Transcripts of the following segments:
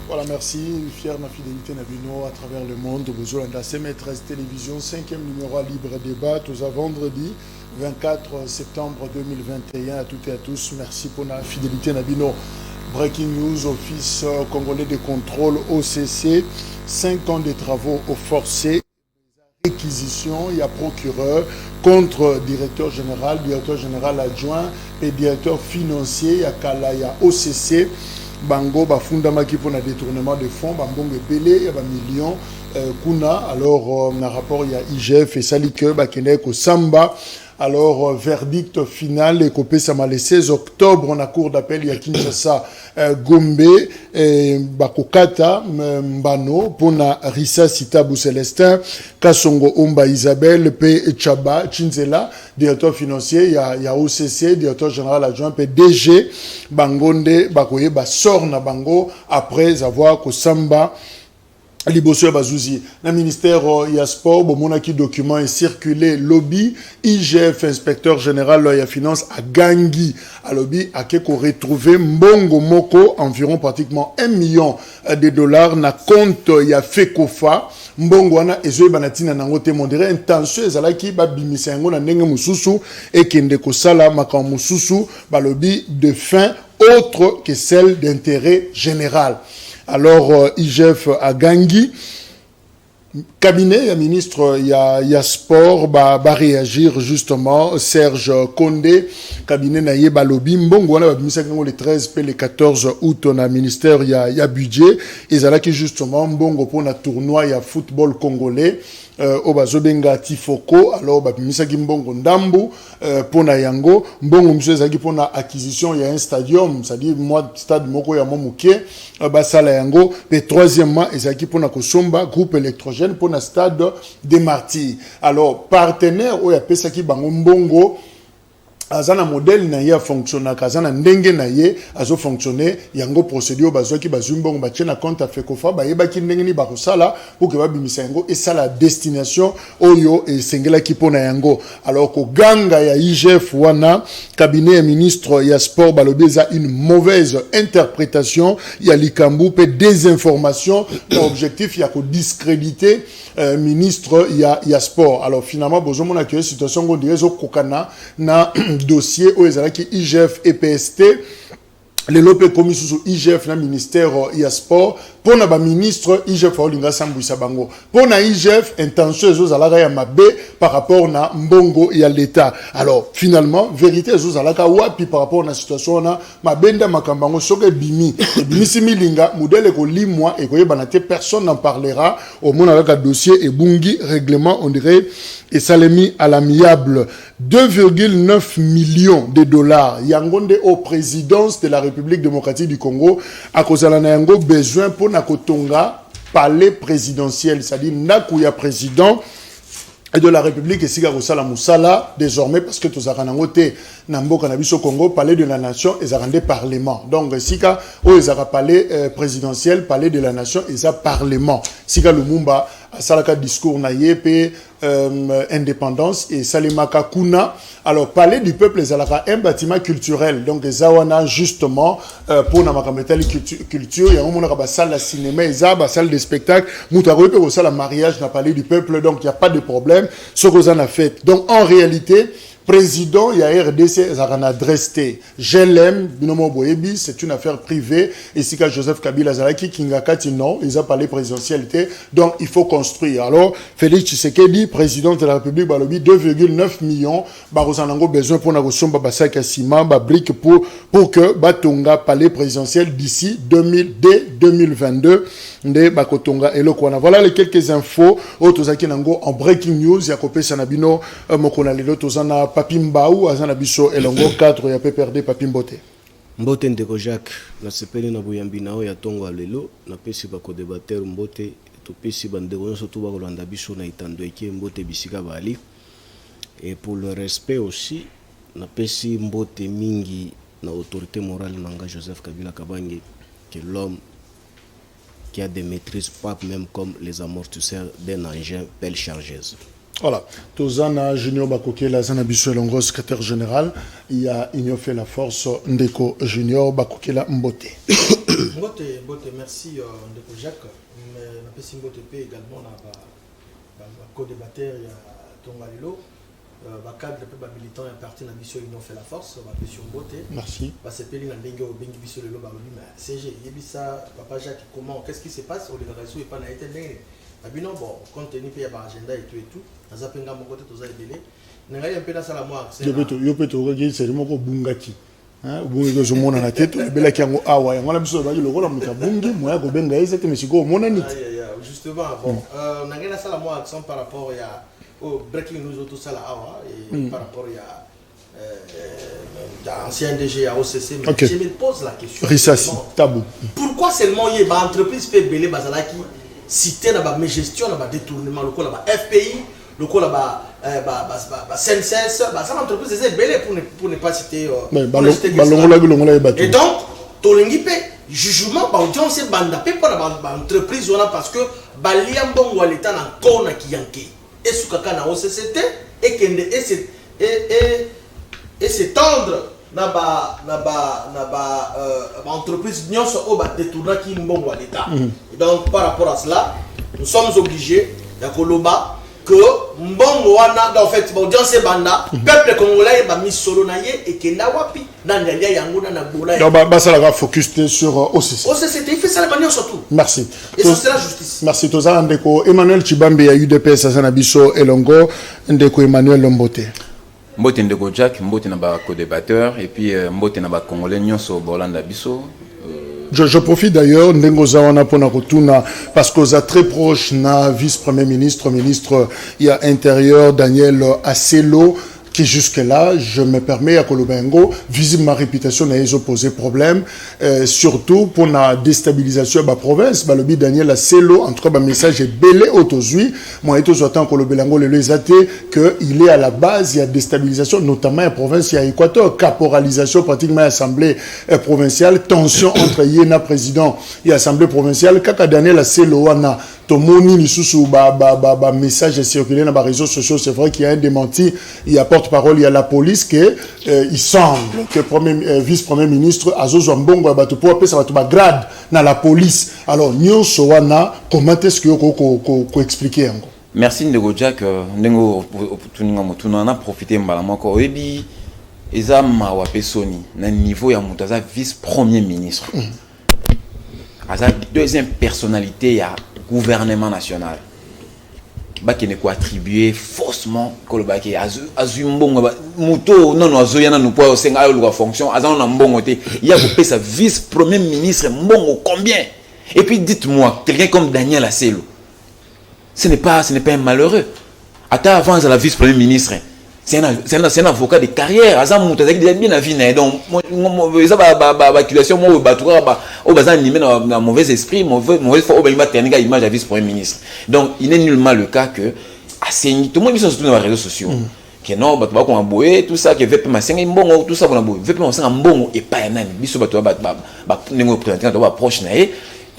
Voilà, merci. Fier de la fidélité Nabino à travers le monde. Besoin de la CM13 Télévision, 5e numéro à Libre Débat, tous à vendredi 24 septembre 2021. À toutes et à tous, merci pour la fidélité Nabino. Breaking News, Office congolais de contrôle OCC, 5 ans de travaux au forcé. Réquisition, il y a procureur contre directeur général adjoint et directeur financier, il y a Kala, il y a OCC. Bango bafundamaki pour un détournement de fonds, bambongo belé, il y a millions kuna. Alors, dans rapport, il y a IGF et Salike, Bakene, Samba. Alors, verdict final, et copé ça le 16 octobre, on a cour d'appel, il y a Kinshasa, Gombe, Bakokata, Mbano, Pona Rissa Sitabu Célestin, Kasongo Omba Isabelle, P. Chaba, Chinzela, directeur financier, il y a OCC, directeur général adjoint, PDG, Bangonde, Bakoye, Sorna Bango, après avoir Kosamba, Liboso Bazouzi, le ministère y a sport, monaki document est circulé, lobby, IGF, inspecteur général de la finance à Gangi, à lobby, à Keko retrouvé Mbongo Moko, environ pratiquement 1 million de dollars, na compte y a Fekofa, Mbongo wana ezoe banatina nango te mondere, intention ezalaki ba bimisa yango na ndenge mususu, et kende kosala makam mususu, ba lobby de fin autre que celle d'intérêt général. Alors, IGF à Gangi, cabinet, il y a ministre, il y a sport, va réagir justement, Serge Condé, cabinet naïe balobi, mbongo, on a le 13 et le 14 août, on a ministère, il y a budget, et ça là qui justement, mbongo pour un tournoi, il y a football congolais, Obazobenga Tifoko, alors Misaki Mbongo Ndambu, Pona Yango, Mbongo Mzaki Pona acquisition, il y a un stadium, c'est-à-dire moi, stade Moko Yamomouké, Basala Yango, et troisièmement, Ezaki Pona Kosomba, groupe électrogène, Pona stade des Martyrs. Alors, partenaire, Oya Pesaki Bango Mbongo, azana modèle na ya fonctionner kazana ndenge na ye azo fonctionner yango procédure bazoki bazumbongo ba tchena compte afekofa ba yeba ki ndenge ni ba kosala pour que ba bimisa yango et ça la destination oyo et sengela ki pona yango. Alors ko ganga ya IGF wana cabinet ya ministre ya sport balobeza une mauvaise interprétation ya likambu pe désinformation l'objectif ya ko discréditer ministre ya sport. Alors finalement bozomo na que situation ngo direzo kokana na dossier aux IGF et PST, les lopes commis sous IGF na ministère ya sport pour na ba ministre IGF olinga sambwisa bango pour na IGF intention ezo zalaka ya mabe par rapport na mbongo ya l'état. Alors finalement vérité ezo zalaka wapi par rapport na situation na mabenda makambango soke bimi similinga modèle ko limwa et ko yebana te personne n'en parlera au moins avec un dossier et bungi règlement on dirait et ça l'est mis à l'amiable 2,9 millions de dollars yangonde au présidence de la République démocratique du Congo à cause de la besoin pour nakotonga palais présidentiel, c'est-à-dire nakuya président et de la République et siga kosala musala désormais parce que tous akanangote namboka na biso Congo palais de la nation et zarande parlement. Donc sika o ezara palais présidentiel, palais de la nation et ça parlement. Sika Lumumba salaka discours na yepe indépendance et salimaka kuna. Alors palais du peuple ezalaka un bâtiment culturel. Donc zawana justement pour na makametali culture ya mona ba salle de cinéma eza ba salle de spectacle mutarope au salle mariage na palais du peuple donc il y a pas de problème ce qu'on a fait. Donc en réalité président, il y a RDC, Zarana Dresté. Je l'aime, Binomo Boebi, c'est une affaire privée. Et si Joseph Kabila Zaraki, Kingakati, non, ils ont parlé présidentialité. Donc, il faut construire. Alors, Félix Tshisekedi, président de la République, Balobi, 2,9 millions. Barozanango, besoin pour Nagosomba Basaka Sima, Babrique pour que Batonga palais présidentiel d'ici 2022. Nde Bakotonga et Lokwana. Voilà les quelques infos. Otozaki Nango en breaking news. Yakope Sanabino, Mokona Lelo, Tozana Papimbaou, Azana Biso, Elongo 4, ya PPRD Papimbote. Mbote Ndeko Jacques, na sepeli na boyambi na ya tongo alelo, na pesi bako débatteur Mbote, to pesi bandeko surtout bako landa biso na itando eke Mbote bisika bali. Et pour le respect aussi, na pesi Mbote mingi na autorité morale nanga Joseph Kabila Kabange, que l'homme qui a des maîtrises pas même comme les amortisseurs d'un engin pelle chargeuse. Voilà. Tozana Junior Bakoke, la Zana Bissou Elongo, secrétaire général. Il y a Igno fait la force Ndeko Junior Bakoke la Mbote. Mbote Mbote, merci Ndeko Jacques. Mais la personne Mbote également dans le co-débatteur, il y a Tongalilo. Le cadre de militant est parti dans la mission Union fait la force. La question Mbote. Merci. Parce que c'est dans le Bengi Bisso le Loba. Mais CG, Yebisa, Papa Jacques, comment, qu'est-ce qui se passe? On les réseaux et pas n'a été dingue. Non, bon, compte tenu qu'il y a un agenda et tout. Dans un peu de côté, tout ça est délai. N'a un peu dans ça la moi. Je peux te regarder, c'est vraiment Bungati. Ubungi zo mona na teto bela kiango awa ya ngala biso baji lokola mutabungi moya ko benga ezete mesiko mona nit. Justement bon nangena sala moi accent par rapport ya au breaking news tout ça là awa et par rapport ya ancien DG à OCC mais je me pose la question. Risasi tabou. Pourquoi seulement y ba entreprise peut belé bazalaki cité na ba gestion na ba détournement lokola ba FPI lokola ba CNCS, ça l'entreprise est belé pour ne pas citer. Et donc, Tolingipe, jugement, audience est bandapé pour l'entreprise parce que Baliambon ou l'État n'a qu'un qui yanké. Et ce qu'il y a OCCT et s'étendre dans l'entreprise au détournement qui est l'État. Donc, par rapport à cela, nous sommes obligés d'Akoloba. Que mbongo wana en fait audience banda peuple congolais ba mis solo na ye et que na wapi na ndia yango na bola donc ba ça la focus sur OCC il fait ça la manière surtout merci et ça c'est la justice merci toza ndeko Emmanuel Chibambe ya UDPS sana biso elongo ndeko Emmanuel Mbote Mbote ndeko Jack Mbote na ba co-débatteur et puis Mbote na ba congolais nyonso bolanda biso. Je profite d'ailleurs, parce que vous êtes très proche na vice-premier ministre, ministre intérieur Daniel Asselo, qui jusque-là, je me permets à Kolobengo, visible ma réputation n'a pas posé problème, surtout pour la déstabilisation de la province. Le but Daniel Asselo, en tout cas, le message est belé autour. Moi, je attends Kolobengo les athées qu'il est à la base, il y a déstabilisation, notamment en province, il y a Équateur, caporalisation pratiquement assemblée provinciale, tension entre Yéna président et assemblée provinciale. Quand Daniel Asselo a Tomoni Lisusu message circulé dans les réseaux sociaux, c'est vrai qu'il y a un démenti, il y a porte-parole, il y a la police que il semble que vice-premier ministre Azozo Mbongo pour appeler ça va grade dans la police. Alors Nyon Sowana, comment est-ce que vous expliquer encore? Merci Ndego Jack, Ndego tu en as profité mbalamoko oyebi eza mawa pesoni na niveau ya mutaza vice-premier ministre. Aza deuxième personnalité ya gouvernement national. Qui ne quoi attribuer faussement kolobaki azumbongo muto non azoyana nous poa senga yo fonction azana mbongo te il y a coupé sa vice premier ministre mbongo combien et puis dites-moi quelqu'un comme Daniel Asselo ce n'est pas un malheureux avant la vice premier ministre c'est un avocat de carrière azam muto azaki bien na vie donc ça ba accusation mo batura ba o bazan animé na mauvais esprit mauvais fois o ba tenir image à vice premier ministre donc il n'est nullement le cas que assigné tout le monde ils sont surtout dans les réseaux sociaux que non bato ba ko aboyer tout ça que veut ma senga mbongo tout ça bona boy veut ma senga mbongo et pas nani biso bato ba nengo représenter ba proche na ye.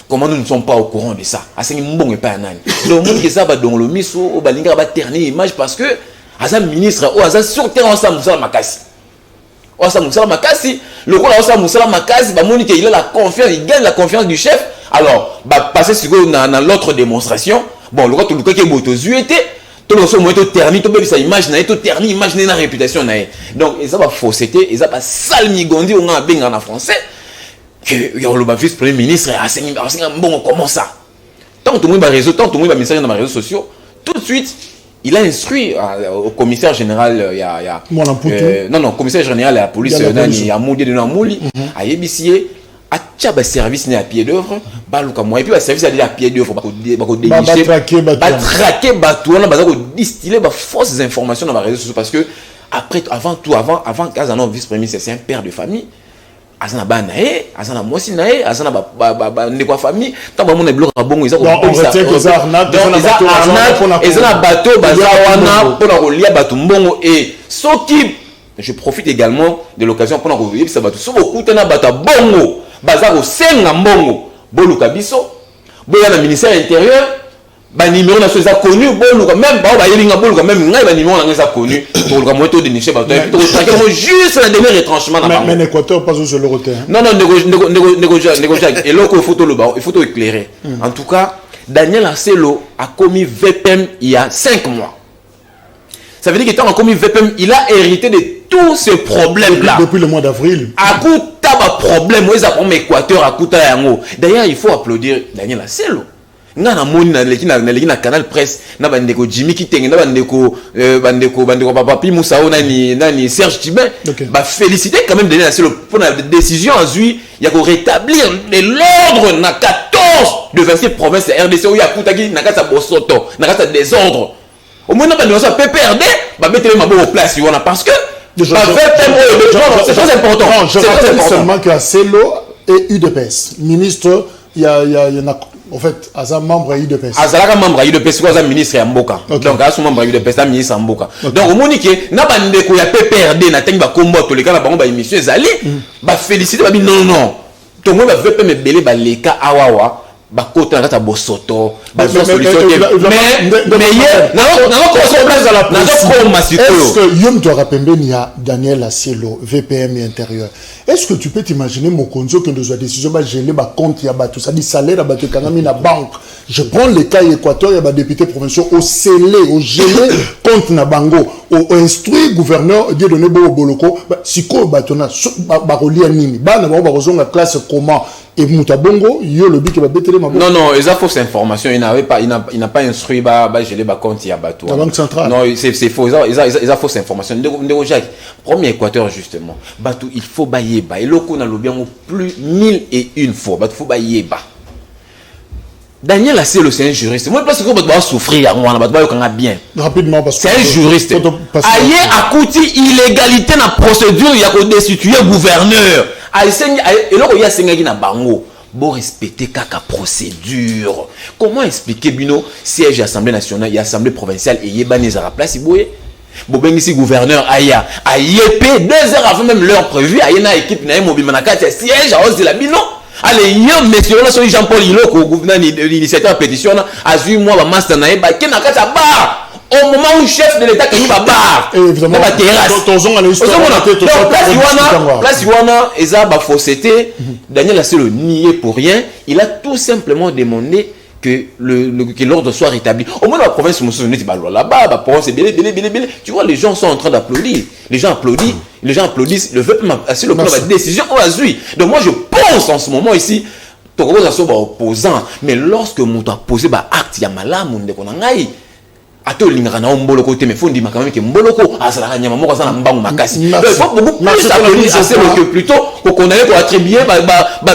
Comment nous ne sommes pas au courant de ça assigné mbongo et pas nani donc monde que ça ba donc le miso o ba linga ba ternir image parce que Azam ministre ou Azam sur terrain ensemble Moussala Makassi. Ensemble Moussala Makassi, le rôle ensemble Moussala Makassi, bah Monique il a la confiance, il gagne la confiance du chef. Alors, bah passer sur dans l'autre démonstration, bon le rôle tout le cas qui est beau aux yeux était tout le monde est terni, tout sa image n'a été terni, image n'a réputation n'a. Donc ça va fausseté, ça va salmigondi on a bien en français que il y a le vice premier ministre assigné bon comment ça. Tant tout le monde va réseau, tant tout le monde va message dans les réseaux sociaux, tout de suite il a instruit au commissaire général non commissaire général à la police à Moudi de Namouli à Yébisier à Tchaba service à pied d'œuvre baluka moi et puis le service à pied d'œuvre traquer bateau on a distiller fausses informations dans les réseaux sociaux parce que après avant qu'Azano vice-premier c'est un père de famille azana banae azana mosi nae azana ba ndeko famille tant ba mona biloko bongo ils ont ezana bateau baza wana pour kolia bato mbongo et soki je profite également de l'occasion pour ko yebisa bato so beaucoup tena bato bongo baza ko senga mbongo boluka biso boya na ministère intérieur ba numéro national ça connu boluka même ba yelinga boluka même ngai ba numéro na ça connu pour le moto de nicher ba to juste la dernière retranchement na mais l'Équateur pas sur le roté non négocier et là il faut tout le bas il faut tout éclairer en tout cas Daniel Asselo a commis VPM il y a 5 mois. Ça veut dire qu'il a commis VPM, il a hérité de tous ces problèmes-là. Depuis le mois d'avril. À coup de problème, ils ont pris l'Équateur, à coup de yango. D'ailleurs, il faut applaudir Daniel Asselo. Nga na moni na canal presse na bandeko Jimmy Kitenge na bandeko papa Pi Moussao nani Serge Tibin ba féliciter quand même Daniel Asselo pour la décision azui ya ko rétablir l'ordre na 14 de 27 provinces de RDC où ya kutaki na kata bosoto na kata désordre au moins na bandeko ça PPRD ba mettre ma bonne place voilà parce que c'est très important. Je rappelle seulement que Asselo est UDPS ministre il y en a en fait, Azam membre de UDPS. Azalaka membre de UDPS, quoi, ministre à Mboka. Donc, Azam membre de UDPS, ministre à Mboka. Donc, au Monique, n'a pas de quoi PPRD, n'a pas de combat, tous les cas, la banque, émission, Zali, bah, féliciter, bah, non. Tout le monde va faire me belé, bah, les cas, awawa, bah, côté, on a bosoto, bah, solution, est-ce que Yom doit rappeler, il y a Daniel Asselo, VPM et intérieur. Est-ce que tu peux t'imaginer mon conso que nous avons décision de gérer ma compte, il y a tout ça, dit salaire, il y a la banque. Je prends le cas Équateur, il y a des députés provinciaux au scellé, au gelé, compte na bango, au instruit gouverneur, dit donner beau boloko, si quoi, batona, baroli animi, ba na ba besoin de classe comment et Moutabongo, yo le but qui va bêter les mabons. Non, ils ont fausse information, il n'a pas instruit, gelé ma compte, il y a bateau. La banque centrale. Non, c'est faux, ils ont fausse information. Premier Équateur, justement, bateau, il faut bailler. Et là, on a le bien plus 1001 fois. Il faut bailler. Daniel Asselo, c'est un juriste. Moi, je pense qu'on va souffrir. Bien. Rapidement, parce que c'est un juriste. Aïe, à côté, illégalité dans la procédure, il y a qu'on destitue gouverneur. Et là, il y a un bango. Bon, respecter kaka procédure. Comment expliquer, Bino, siège Assemblée nationale et Assemblée provinciale et Yébanez à la place, ici gouverneur Aya a YP 2 heures avant même l'heure prévue Aya na équipe na mobile manakati siège à Ozila Bino allez yo monsieur là sur Jean-Paul Iloko gouverneur de l'initiative pétition a 8 mois ba master na ba kena kata bar au moment où chef de l'état qui va bar évidemment la terrasse place Iwana eza ba fausseté Daniel Asselo nié pour rien il a tout simplement demandé que l'ordre soit rétabli. Au moins, la province, là-bas, la province est belé. Tu vois, les gens sont en train d'applaudir. Les gens applaudissent. Le fait assez le plan de décision au Azui. Donc, moi, je pense en ce moment ici, tu es opposant. Mais lorsque mon a posé acte, il y a malade, mon déconnaï. Ato lingana mbolo côté mais faut dire quand même que mboloko azala nyama moko azala mbangu makasi il faut beaucoup plus applaudir Asselo que plutôt pour qu'on allait pour attribuer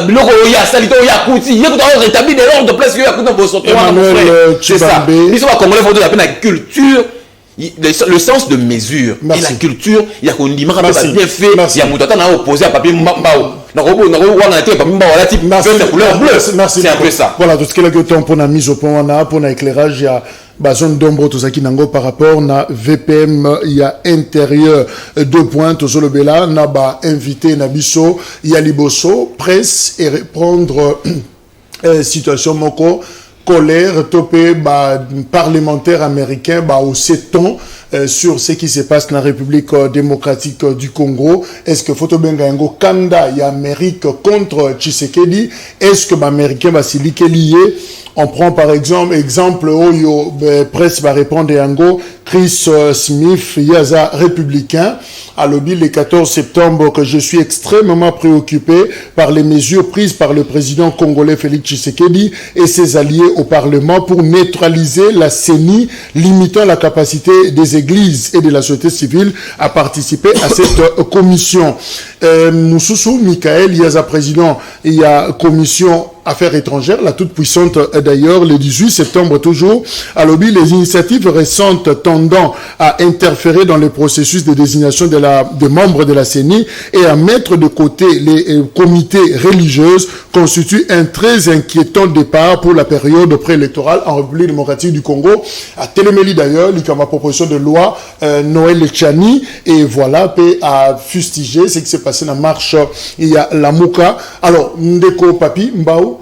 biloko ya salito ya kuti yeko doit rétablir de l'ordre de place ya kuti bosoto c'est ça ils sont congolais faut de la peine la culture le sens de mesure et la culture il y a qu'on dit bien fait il y a mutata na opposé à papier mbao c'est un peu ça. Voilà, tout ce qu'il y a temps pour la mise au point, pour l'éclairage, il y a zone d'ombre, tout ça qui n'ango par rapport à VPM, il y a intérieur 2 points, tout ça le bela, n'a pas invité Nabiso, il y a Liboso, presse et répondre situation moko. Colère topé parlementaire américain au 7 ans sur ce qui se passe dans la République démocratique du Congo. Est-ce que Fotobenga Ngo Kanda y Amérique contre Tshisekedi? Est-ce que l'Américain va s'y lier? On prend par exemple Oyo presse va répondre Yango Chris Smith Yaza républicain à l'objet le 14 septembre que je suis extrêmement préoccupé par les mesures prises par le président congolais Félix Tshisekedi et ses alliés au Parlement pour neutraliser la CENI, limitant la capacité des églises et de la société civile à participer à cette commission. Moussoussou Michael Yaza président, il y a commission Affaires étrangères, la toute puissante d'ailleurs, le 18 septembre toujours, à l'objet les initiatives récentes tendant à interférer dans le processus de désignation des membres de la CENI et à mettre de côté les comités religieux constituent un très inquiétant départ pour la période préélectorale en République démocratique du Congo. À Télémélie d'ailleurs, il y a ma proposition de loi Noël Echani et voilà, peut à fustiger ce qui s'est passé dans la marche, il y a la Mouka. Alors, Ndeko Papi, Mbao,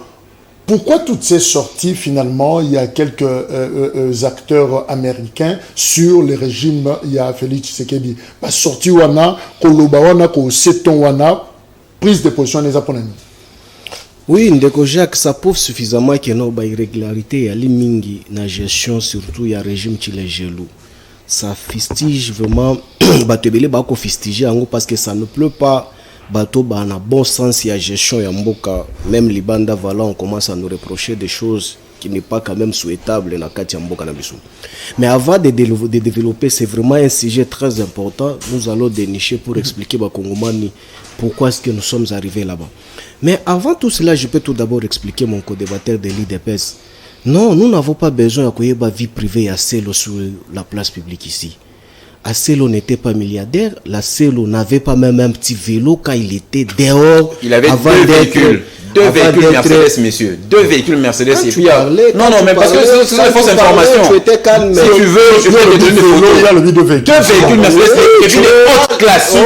Pourquoi toutes ces sorties, finalement, il y a quelques acteurs américains sur le régime, il y a Félix Tshisekedi. Sorti wana, koloba wana, ko seton wana, prise de position des Japonais. Oui, Ndeko Jacques, ça prouve suffisamment qu'il y a une irrégularité, il y a mingi na gestion, surtout il y a un régime qui est gelou. Ça fustige vraiment, batebele bako fustiger parce que ça ne pleut pas. Bateau ba na bon sens, il y a gestion ya mboka. Même Libanda voilà, on commence à nous reprocher des choses qui n'est pas quand même souhaitable na kati ya mboka na biso. Mais avant de développer, c'est vraiment un sujet très important. Nous allons dénicher pour expliquer ba Kongomani pourquoi est-ce que nous sommes arrivés là-bas. Mais avant tout cela, je peux tout d'abord expliquer mon co-débatteur de l'IDPS. Non, nous n'avons pas besoin de vie privée à Celo sur la place publique ici. Acelo n'était pas milliardaire, Acelo n'avait pas même un petit vélo quand il était dehors. Il avait deux véhicules. Deux véhicules Mercedes, messieurs. Deux véhicules Mercedes. Et puis, non, mais parce que c'est une fausse information. Si tu veux, je peux te donner des photos. Deux véhicules Mercedes et puis des hautes classes.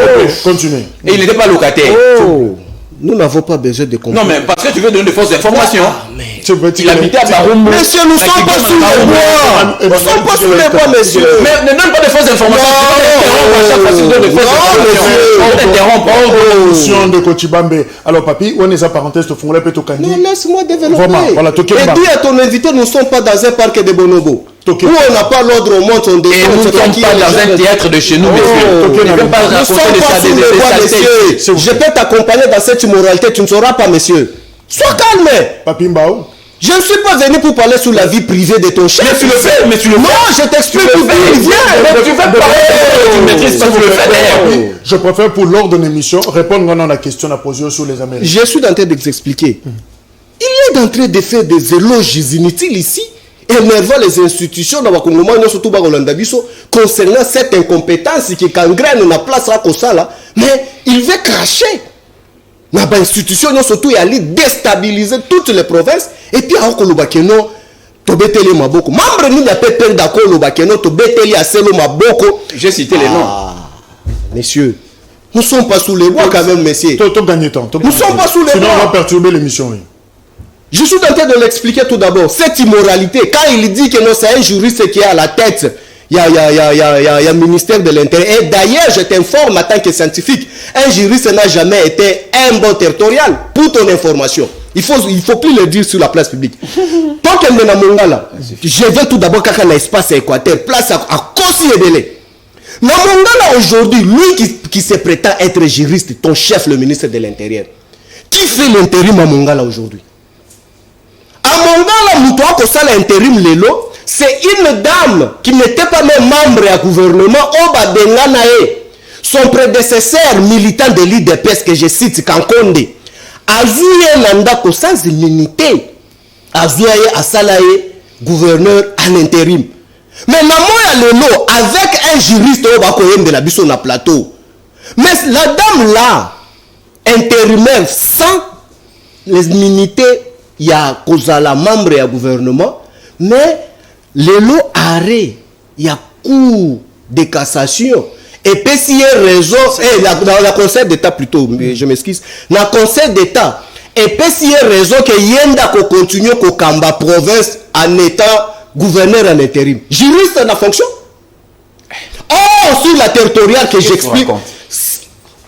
Continuez. Et il n'était pas locataire. Nous n'avons pas besoin de comprendre. Non, mais parce que tu veux donner de fausses informations. Il habitait à Baroumou. Monsieur, nous ne sommes pas sous les bois. Nous ne sommes pas sous les bois, monsieur. Mais ne donne pas de fausses informations. De Kochibambe. Alors, papi, on est à parenthèse de Fongola Petokani. Non, laisse-moi développer. Voilà, et dis à ton invité, nous ne sommes pas dans un parc de Bonobo. Où on n'a pas l'ordre au monde, on descend. Et nous ne sommes pas dans un théâtre de chez nous, monsieur. Nous ne sommes pas sous les bois, monsieur. Je peux t'accompagner dans cette immoralité, tu ne sauras pas, monsieur. Sois calme. Papi Mbao. Je ne suis pas venu pour parler sur la vie privée de ton chef. Mais tu le fais, mais tu le fais. Non, je t'explique tout. Viens, mais tu fais parler. Tu maîtrises pas, tu le fais d'ailleurs. Je préfère pour l'ordre de l'émission répondre à la question à poser sur les Américains. Je suis en train de t'expliquer. Il est en train de faire des éloges inutiles ici, énervant les institutions dans le Congo, surtout dans le Biso, concernant cette incompétence qui gangrène la place à Kosala, mais il veut cracher. Dans l'institution, surtout, il a déstabiliser toutes les provinces. Et puis, à Okolobakeno, Tobeteli Maboko. Membre nous n'a pas peur d'Akolobakeno, Tobeteli Aselo Maboko. J'ai cité les noms. Messieurs, nous ne sommes pas sous les bois quand même, messieurs. Nous ne sommes pas sous les bois. Sinon, on va perturber l'émission. Je suis en train de l'expliquer tout d'abord. Cette immoralité, quand il dit que c'est un juriste qui est à la tête, il y a un ministère de l'Intérieur. Et d'ailleurs, je t'informe en tant que scientifique, un juriste n'a jamais été un bon territorial. Pour ton information. Il faut plus le dire sur la place publique. Tant qu'elle est dans Mongala, je vais tout d'abord quand l'espace Équateur, place à Kossi et Délé. Dans Mongala aujourd'hui, lui qui se prétend être juriste, ton chef, le ministre de l'Intérieur, qui fait l'intérim à Mongala aujourd'hui? À Mongala, Moutoua Kosala intérim Lelo, c'est une dame qui n'était pas même membre du gouvernement, Obadenganae. Son prédécesseur militant de l'IDPS, que je cite, Kankonde, Azouye Nandako sans immunité. Azouye Asalaye, gouverneur en intérim. Mais Namoya Lelo, avec un juriste de la Bisson à plateau. Mais la dame là, intérimaire, sans les immunités, il y a Kozala membre du gouvernement, mais Lelo arrêt, il y a cours de cassation. Et puis s'il y a raison, dans le Conseil d'État plutôt, je m'excuse, dans le Conseil d'État, et puis s'il y a raison que Yenda continue au Kamba province en étant gouverneur en intérim. Juriste en fonction. Oh, sur la territoriale que j'explique.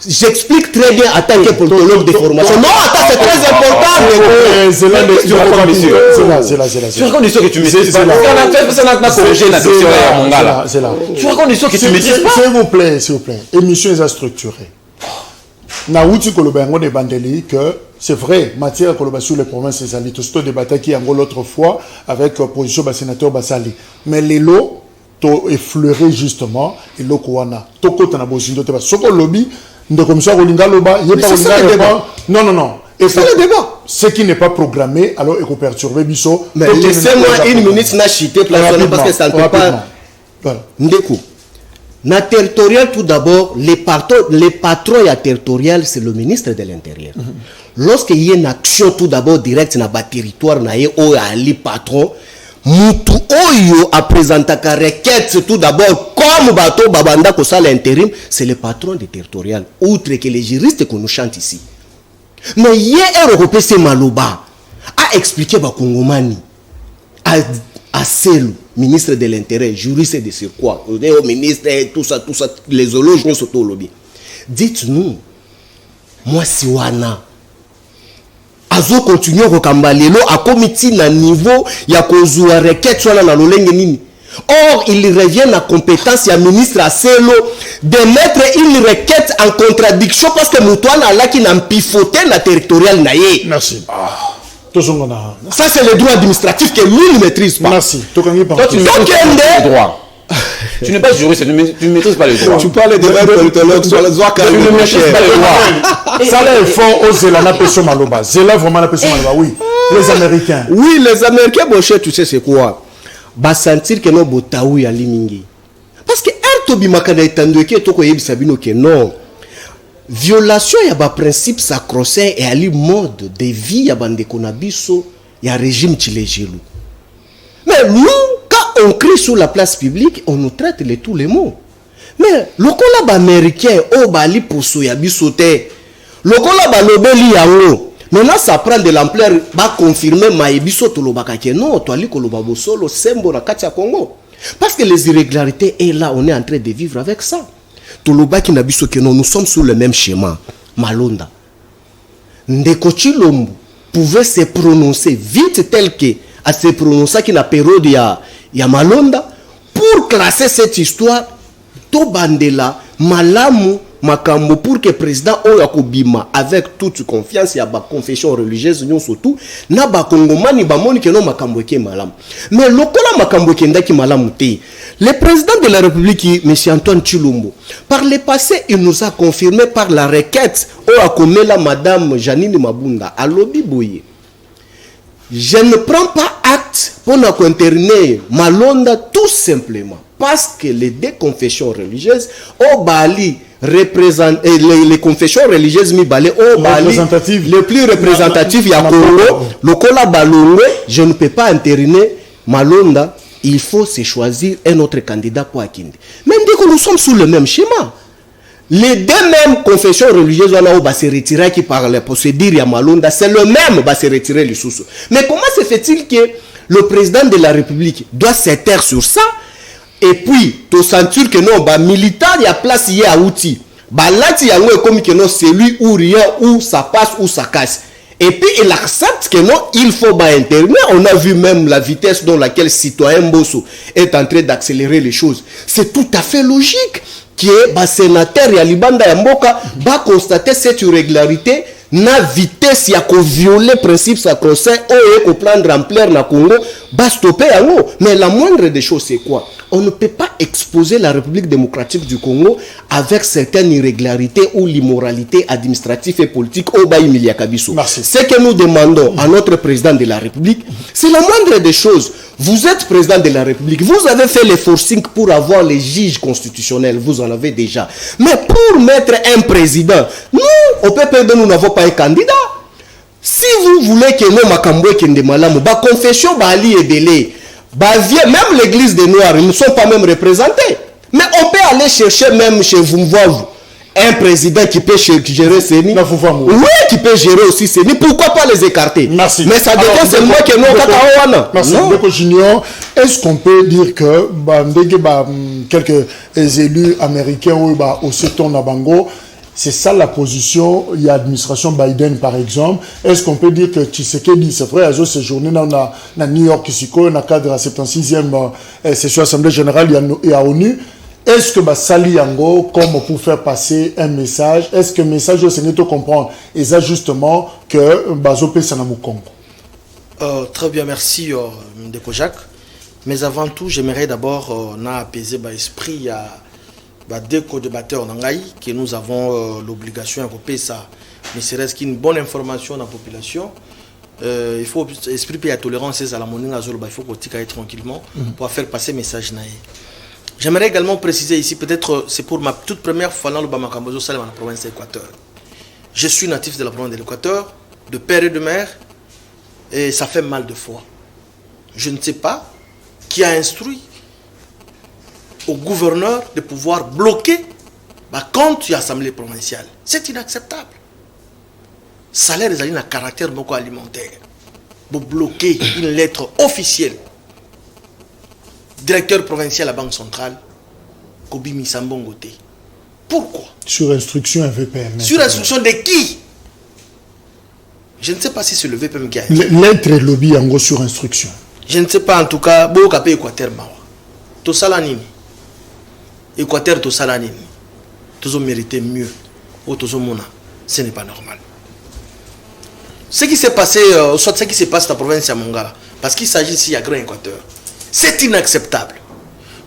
J'explique très bien en tant que politologue de formation. Non, attends, c'est très important. C'est là, tu racontes l'histoire que tu maîtrises pas. Tu racontes l'histoire que tu maîtrises pas. S'il vous plaît. Émission est structurée. Naouti Kolobango de Bandeli que c'est vrai, matière Koloba sur les provinces des Alliés, tout ce débat qui a l'autre fois avec position du sénateur Bassali. Mais les lots, t'ont effleuré justement, et l'eau Kouana. T'as côté na bozindo, t'as pas. Soko lobby, de comme ça, Rolinga Loba, il n'y a pas de débat. Non. Et c'est le débat. Ce qui n'est pas programmé, alors il faut perturber Bisso. Mais laissez-moi une minute, n'a chité, parce que ça ne peut pas. Ndeko. Na territorial, tout d'abord, les patrons à territorial, c'est le ministre de l'Intérieur. Lorsqu'il y a une action, tout d'abord, directe dans le territoire, il y a les patrons. Moutou Oyo a présenté la requête tout d'abord comme bateau Babanda Kosa l'intérim, c'est le patron des territoriales, outre que les juristes que nous chantons ici. Mais hier, Européen c'est Maloba a expliqué ba Kongomani à Selu, ministre de l'Intérieur, juriste de sur quoi, au ministre, tout ça, les zoologes, nous sommes au lobby. Dites-nous, moi si wana, azo continue au Kambalelo, à comité na niveau, ya kozua requête sur la lolenge nini. Or, il revient à compétence, il y a ministre à Selo, de mettre une requête en contradiction parce que Moutouana là qui n'a pifoté la territoriale naïe. Merci. Ça, c'est le droit administratif que lui ne maîtrise pas. Merci. Toi, tu ne maîtrises pas le droit. Tu n'es pas juriste, tu ne maîtrises pas le droit. Tu parles de politologue sur les oies tu ne maîtrises pas le droit. Ça, là, il faut oser la napeso maloba. C'est là vraiment la napeso maloba, oui. Les Américains. Oui, les Américains, mon cher, tu sais c'est quoi? Va sentir que non, botaou ya limingi. Parce que Ertobi Makana étendue qui est toko yebisabino que non. Violation ya ba principe sacro-saint et ali mode de vie ya bande konabiso ya régime chilejelu. Mais nous, quand on crie sur la place publique, on nous traite de tous les mots. Mais le collab américain au bali poso ya bisote. Le collab lobeli yango. Maintenant, ça prend de l'ampleur, va confirmer Maïbiso Tolobaka que non, toi, Likolobabo Solo, Sembo, Katia Congo. Parce que les irrégularités, et là, on est en train de vivre avec ça. Tolobaki Nabiso que non, nous sommes sur le même schéma. Malonda. Ndeko Chilombo pouvait se prononcer vite tel que, à se prononcer qu'il y a période, il y a Malonda, pour classer cette histoire, Tobandela, Malamu, Makambo pour que le président Oyakobima avec toute confiance y a ba confession religieuse nous surtout na ba kongomani ba moni que non makambo ke malam mais lokola makambo ke ndaki malam te le président de la République M. Antoine Tshilombo par le passé il nous a confirmé par la requête Oyakomela madame Janine Mabunda à lobby boye je ne prends pas acte pour interner Malonda tout simplement parce que les deux confessions religieuses au Bali représente les confessions religieuses mi balé au Bali les plus représentatifs il y a Congo le Kola Balongo je ne peux pas entériner Malonda il faut se choisir un autre candidat pour Akinde mais dès que nous sommes sous le même schéma les deux mêmes confessions religieuses on a se retirer qui parle pour se dire à Malonda c'est le même va se retirer les sous mais comment se fait-il que le président de la République doit se taire sur ça? Et puis, tu sentir que non, bah militaire, il y a place hier à outil. Bah là, il y a comme que non, c'est lui ou rien, ou ça passe ou ça casse. Et puis, il accepte que non, il faut bah intervenir. On a vu même la vitesse dans laquelle citoyen Bosso est en train d'accélérer les choses. C'est tout à fait logique que bah sénateur Yalibanda Yamboka va constater cette irrégularité. Na vitesse ya ko violer principe sacro-saint ou ko prendre ampleur na Congo ba stopper yango mais la moindre des choses c'est quoi on ne peut pas exposer la République démocratique du Congo avec certaines irrégularités ou l'immoralité administrative et politique au Baïmilia Kabiso. Ce que nous demandons à notre président de la République c'est la moindre des choses. Vous êtes président de la République, vous avez fait les forcing pour avoir les juges constitutionnels, vous en avez déjà. Mais pour mettre un président, nous, au PPD, nous n'avons pas un candidat. Si vous voulez que nous, Makamboué, Kende Malamu, ba confession, ba Ali et Belé, ba même l'église des Noirs, ils ne sont pas même représentés. Mais on peut aller chercher même chez Vumvoavu un président qui peut gérer CENI. Oui, qui peut gérer aussi CENI. Pourquoi pas les écarter? Merci. Mais ça dépend seulement que nous, merci. Ndeko Junior, est-ce qu'on peut dire que quelques élus américains au Seton Nabango, c'est ça la position, il y a l'administration Biden par exemple. Est-ce qu'on peut dire que Tshisekedi, c'est vrai, à ce journée, on a New York, dans le cadre de la 76e session Assemblée Générale et à ONU, est-ce que Sali Yango, comme pour faire passer un message, est-ce que le message c'est de comprendre et ça justement que Bazopé Sanamou Congo? Très bien, merci Ndeko Jacques. Mais avant tout, j'aimerais d'abord apaiser l'esprit à deux co-débatteurs Nangaï que nous avons l'obligation de couper ça. Mais serait-ce qu'une bonne information à la population? Il faut esprit et la tolérance à la monnaie, il faut qu'on aille tranquillement pour faire passer le message. J'aimerais également préciser ici, peut-être c'est pour ma toute première fois dans le Bamakambozo Salem, dans la province de l'Équateur. Je suis natif de la province de l'Équateur, de père et de mère, et ça fait mal de foi. Je ne sais pas qui a instruit au gouverneur de pouvoir bloquer quand il y a assemblée provinciale. C'est inacceptable. Salaire des alliés à caractère beaucoup alimentaire. pour bloquer une lettre officielle. Directeur provincial à la Banque centrale, Kobi Misambongote. Pourquoi? Sur instruction VPM. Sur instruction de qui? Je ne sais pas si c'est le VPM qui a été. Lettre et lobby en gros sur instruction. Je ne sais pas en tout cas. Beaucoup capé Équateur Mawa. Tout ça là nini. Équateur tout ça là nini. Tous ont mérité mieux. Ou tous ont mona. Ce n'est pas normal. Ce qui s'est passé, soit ce qui se passe dans la province de Mongala, parce qu'il s'agit ici à Grand Équateur, c'est inacceptable.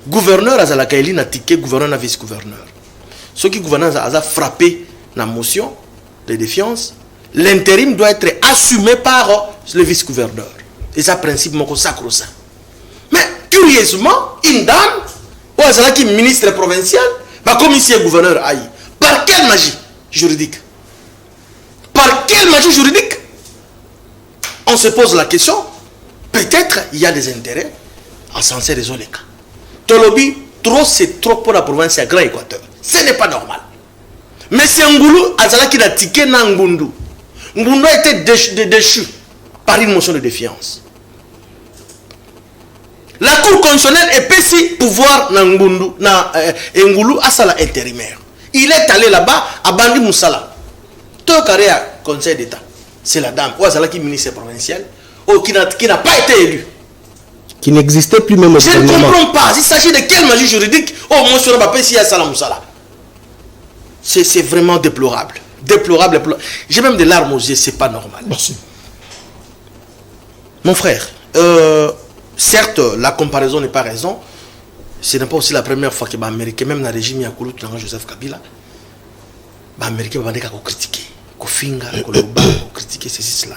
Gouverneur Azalakaeli n'a tiqué, gouverneur n'a vice-gouverneur. Ceux qui gouvernent a frappé la motion de défiance, l'intérim doit être assumé par le vice-gouverneur. Et ça, principe, mon sacro-saint. Mais, curieusement, une dame, ou Azalaki ministre provincial, comme ici un gouverneur aïe. Par quelle magie juridique? Par quelle magie juridique? On se pose la question. Peut-être il y a des intérêts à censé résoudre les cas. Tolobi, trop c'est trop pour la province à Grand Équateur. Ce n'est pas normal. Mais c'est Ngoulou, Azala qui a tiqué dans Ngundu. Ngundu a été déchu par une motion de défiance. La Cour constitutionnelle est pessi pouvoir dans Ngundu, Ngoulou à Sala intérimaire. Il est allé là-bas à Bandi Moussala. Tout carré à Conseil d'État. C'est la dame, ou Azala qui est ministre provincial, ou qui n'a pas été élu. Qui n'existait plus même au gouvernement. Je ne comprends pas. Il s'agit de quelle magie juridique? Oh, moi, je ne sais pas si il y a Salam Moussala. C'est vraiment déplorable. Déplorable. J'ai même des larmes aux yeux, c'est pas normal. Merci. Mon frère, certes, la comparaison n'est pas raison. Ce n'est pas aussi la première fois que les Américains, même dans le régime Yakoulou, Joseph Kabila, les Américains vont critiquer, critiquer ceci, cela.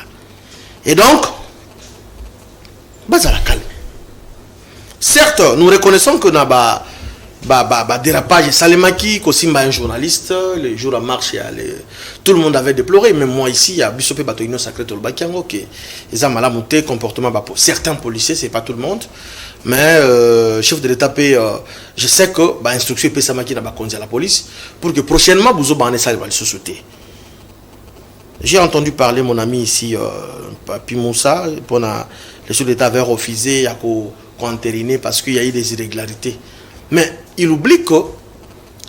Et donc, la calme. Certes, nous reconnaissons que dans dérapage, Salemaki, Kosimba un journaliste, les jours à marche, tout le monde avait déploré, même moi ici, il y a Bissopé Batoïno Sacré Tolbakiango, qui est malamouté, comportement, certains policiers, c'est pas tout le monde, mais chef de l'État, je sais que instruction peut Samaki n'a pas conduit à la police, pour que prochainement, vous avez la société. J'ai entendu parler mon ami ici, Papi Moussa, le chef de l'État avait refusé à entériner parce qu'il y a eu des irrégularités. Mais il oublie que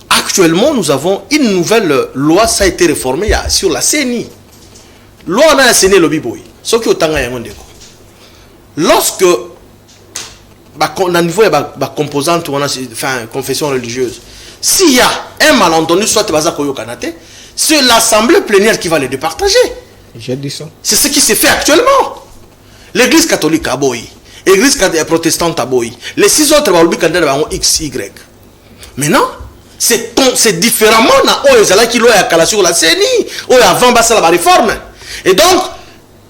actuellement nous avons une nouvelle loi, ça a été réformé sur la CENI. Loi on a la CENI lobby boy. Ce qui est autant lorsque à niveau de la composante confession religieuse, s'il y a un malentendu, soit c'est l'assemblée plénière qui va les départager. J'ai dit ça. C'est ce qui s'est fait actuellement. L'église catholique a boy. L'église protestante a boy. Les 6 autres ont XY. Maintenant, c'est différemment sur la CENI, avant la réforme. Et donc,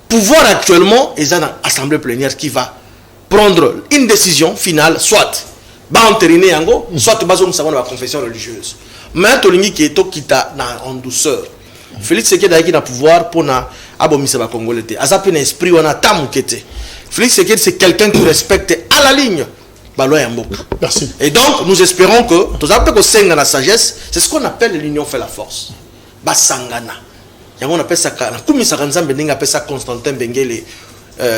pouvoir actuellement, il y a une assemblée plénière qui va prendre une décision finale, soit entériner soit la confession religieuse. Mais Tolingi qui est en douceur. Félix Sekedi a le pouvoir pour abomir les Congolais. Il a un esprit, on a tamukete. Félix Sekedi, c'est quelqu'un qui respecte à la ligne. Merci. Et donc, nous espérons que, tout ça, la sagesse, c'est ce qu'on appelle l'union fait la force. Basangana. On appelle ça, on appelle ça Constantin Bengele.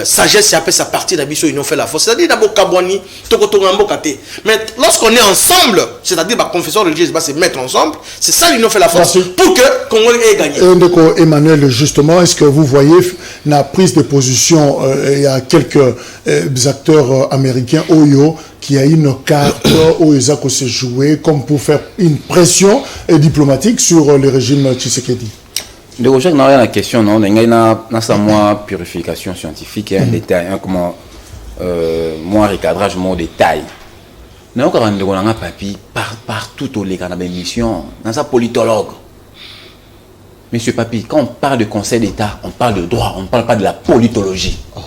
Sagesse, c'est sa partie de l'union fait la force. C'est-à-dire, mais lorsqu'on est ensemble, c'est-à-dire la confession religieuse va se mettre ensemble, c'est ça l'union fait la force. Merci. Pour que Congo ait gagné. Emmanuel, justement, est-ce que vous voyez la prise de position, il y a quelques acteurs américains, Oyo, qui a une carte où ils ont se jouer comme pour faire une pression diplomatique sur le régime Tshisekedi? De recherche, on a la question, non, il y a une purification scientifique, un détail, comment, moi, recadrage, mon détail. Nous avons un papier partout au Léga, dans mission, dans sa politologue. Monsieur Papi, quand on parle de Conseil d'État, on parle de droit, on ne parle pas de la politologie. Oh.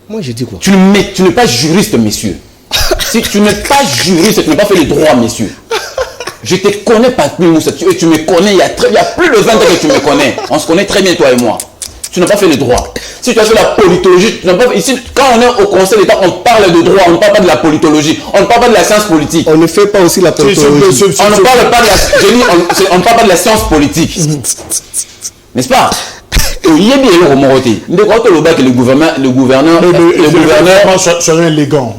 Moi, je dis quoi? Tu n'es pas juriste, monsieur. Si tu n'es pas juriste, tu n'as pas fait le droit, monsieur. Je te connais pas plus, Moussa. Tu me connais, il y a plus de 20 ans que tu me connais. On se connaît très bien, toi et moi. Tu n'as pas fait le droit. Si tu as fait la politologie, tu n'as pas fait... Ici, quand on est au Conseil d'État, on parle de droit, on ne parle pas de la politologie, on ne parle pas de la science politique. On ne fait pas aussi la politologie. On ne parle pas de la... on ne parle pas de la science politique. N'est-ce pas? il y a bien le remorté. Ne crois que le gouverneur serait élégant.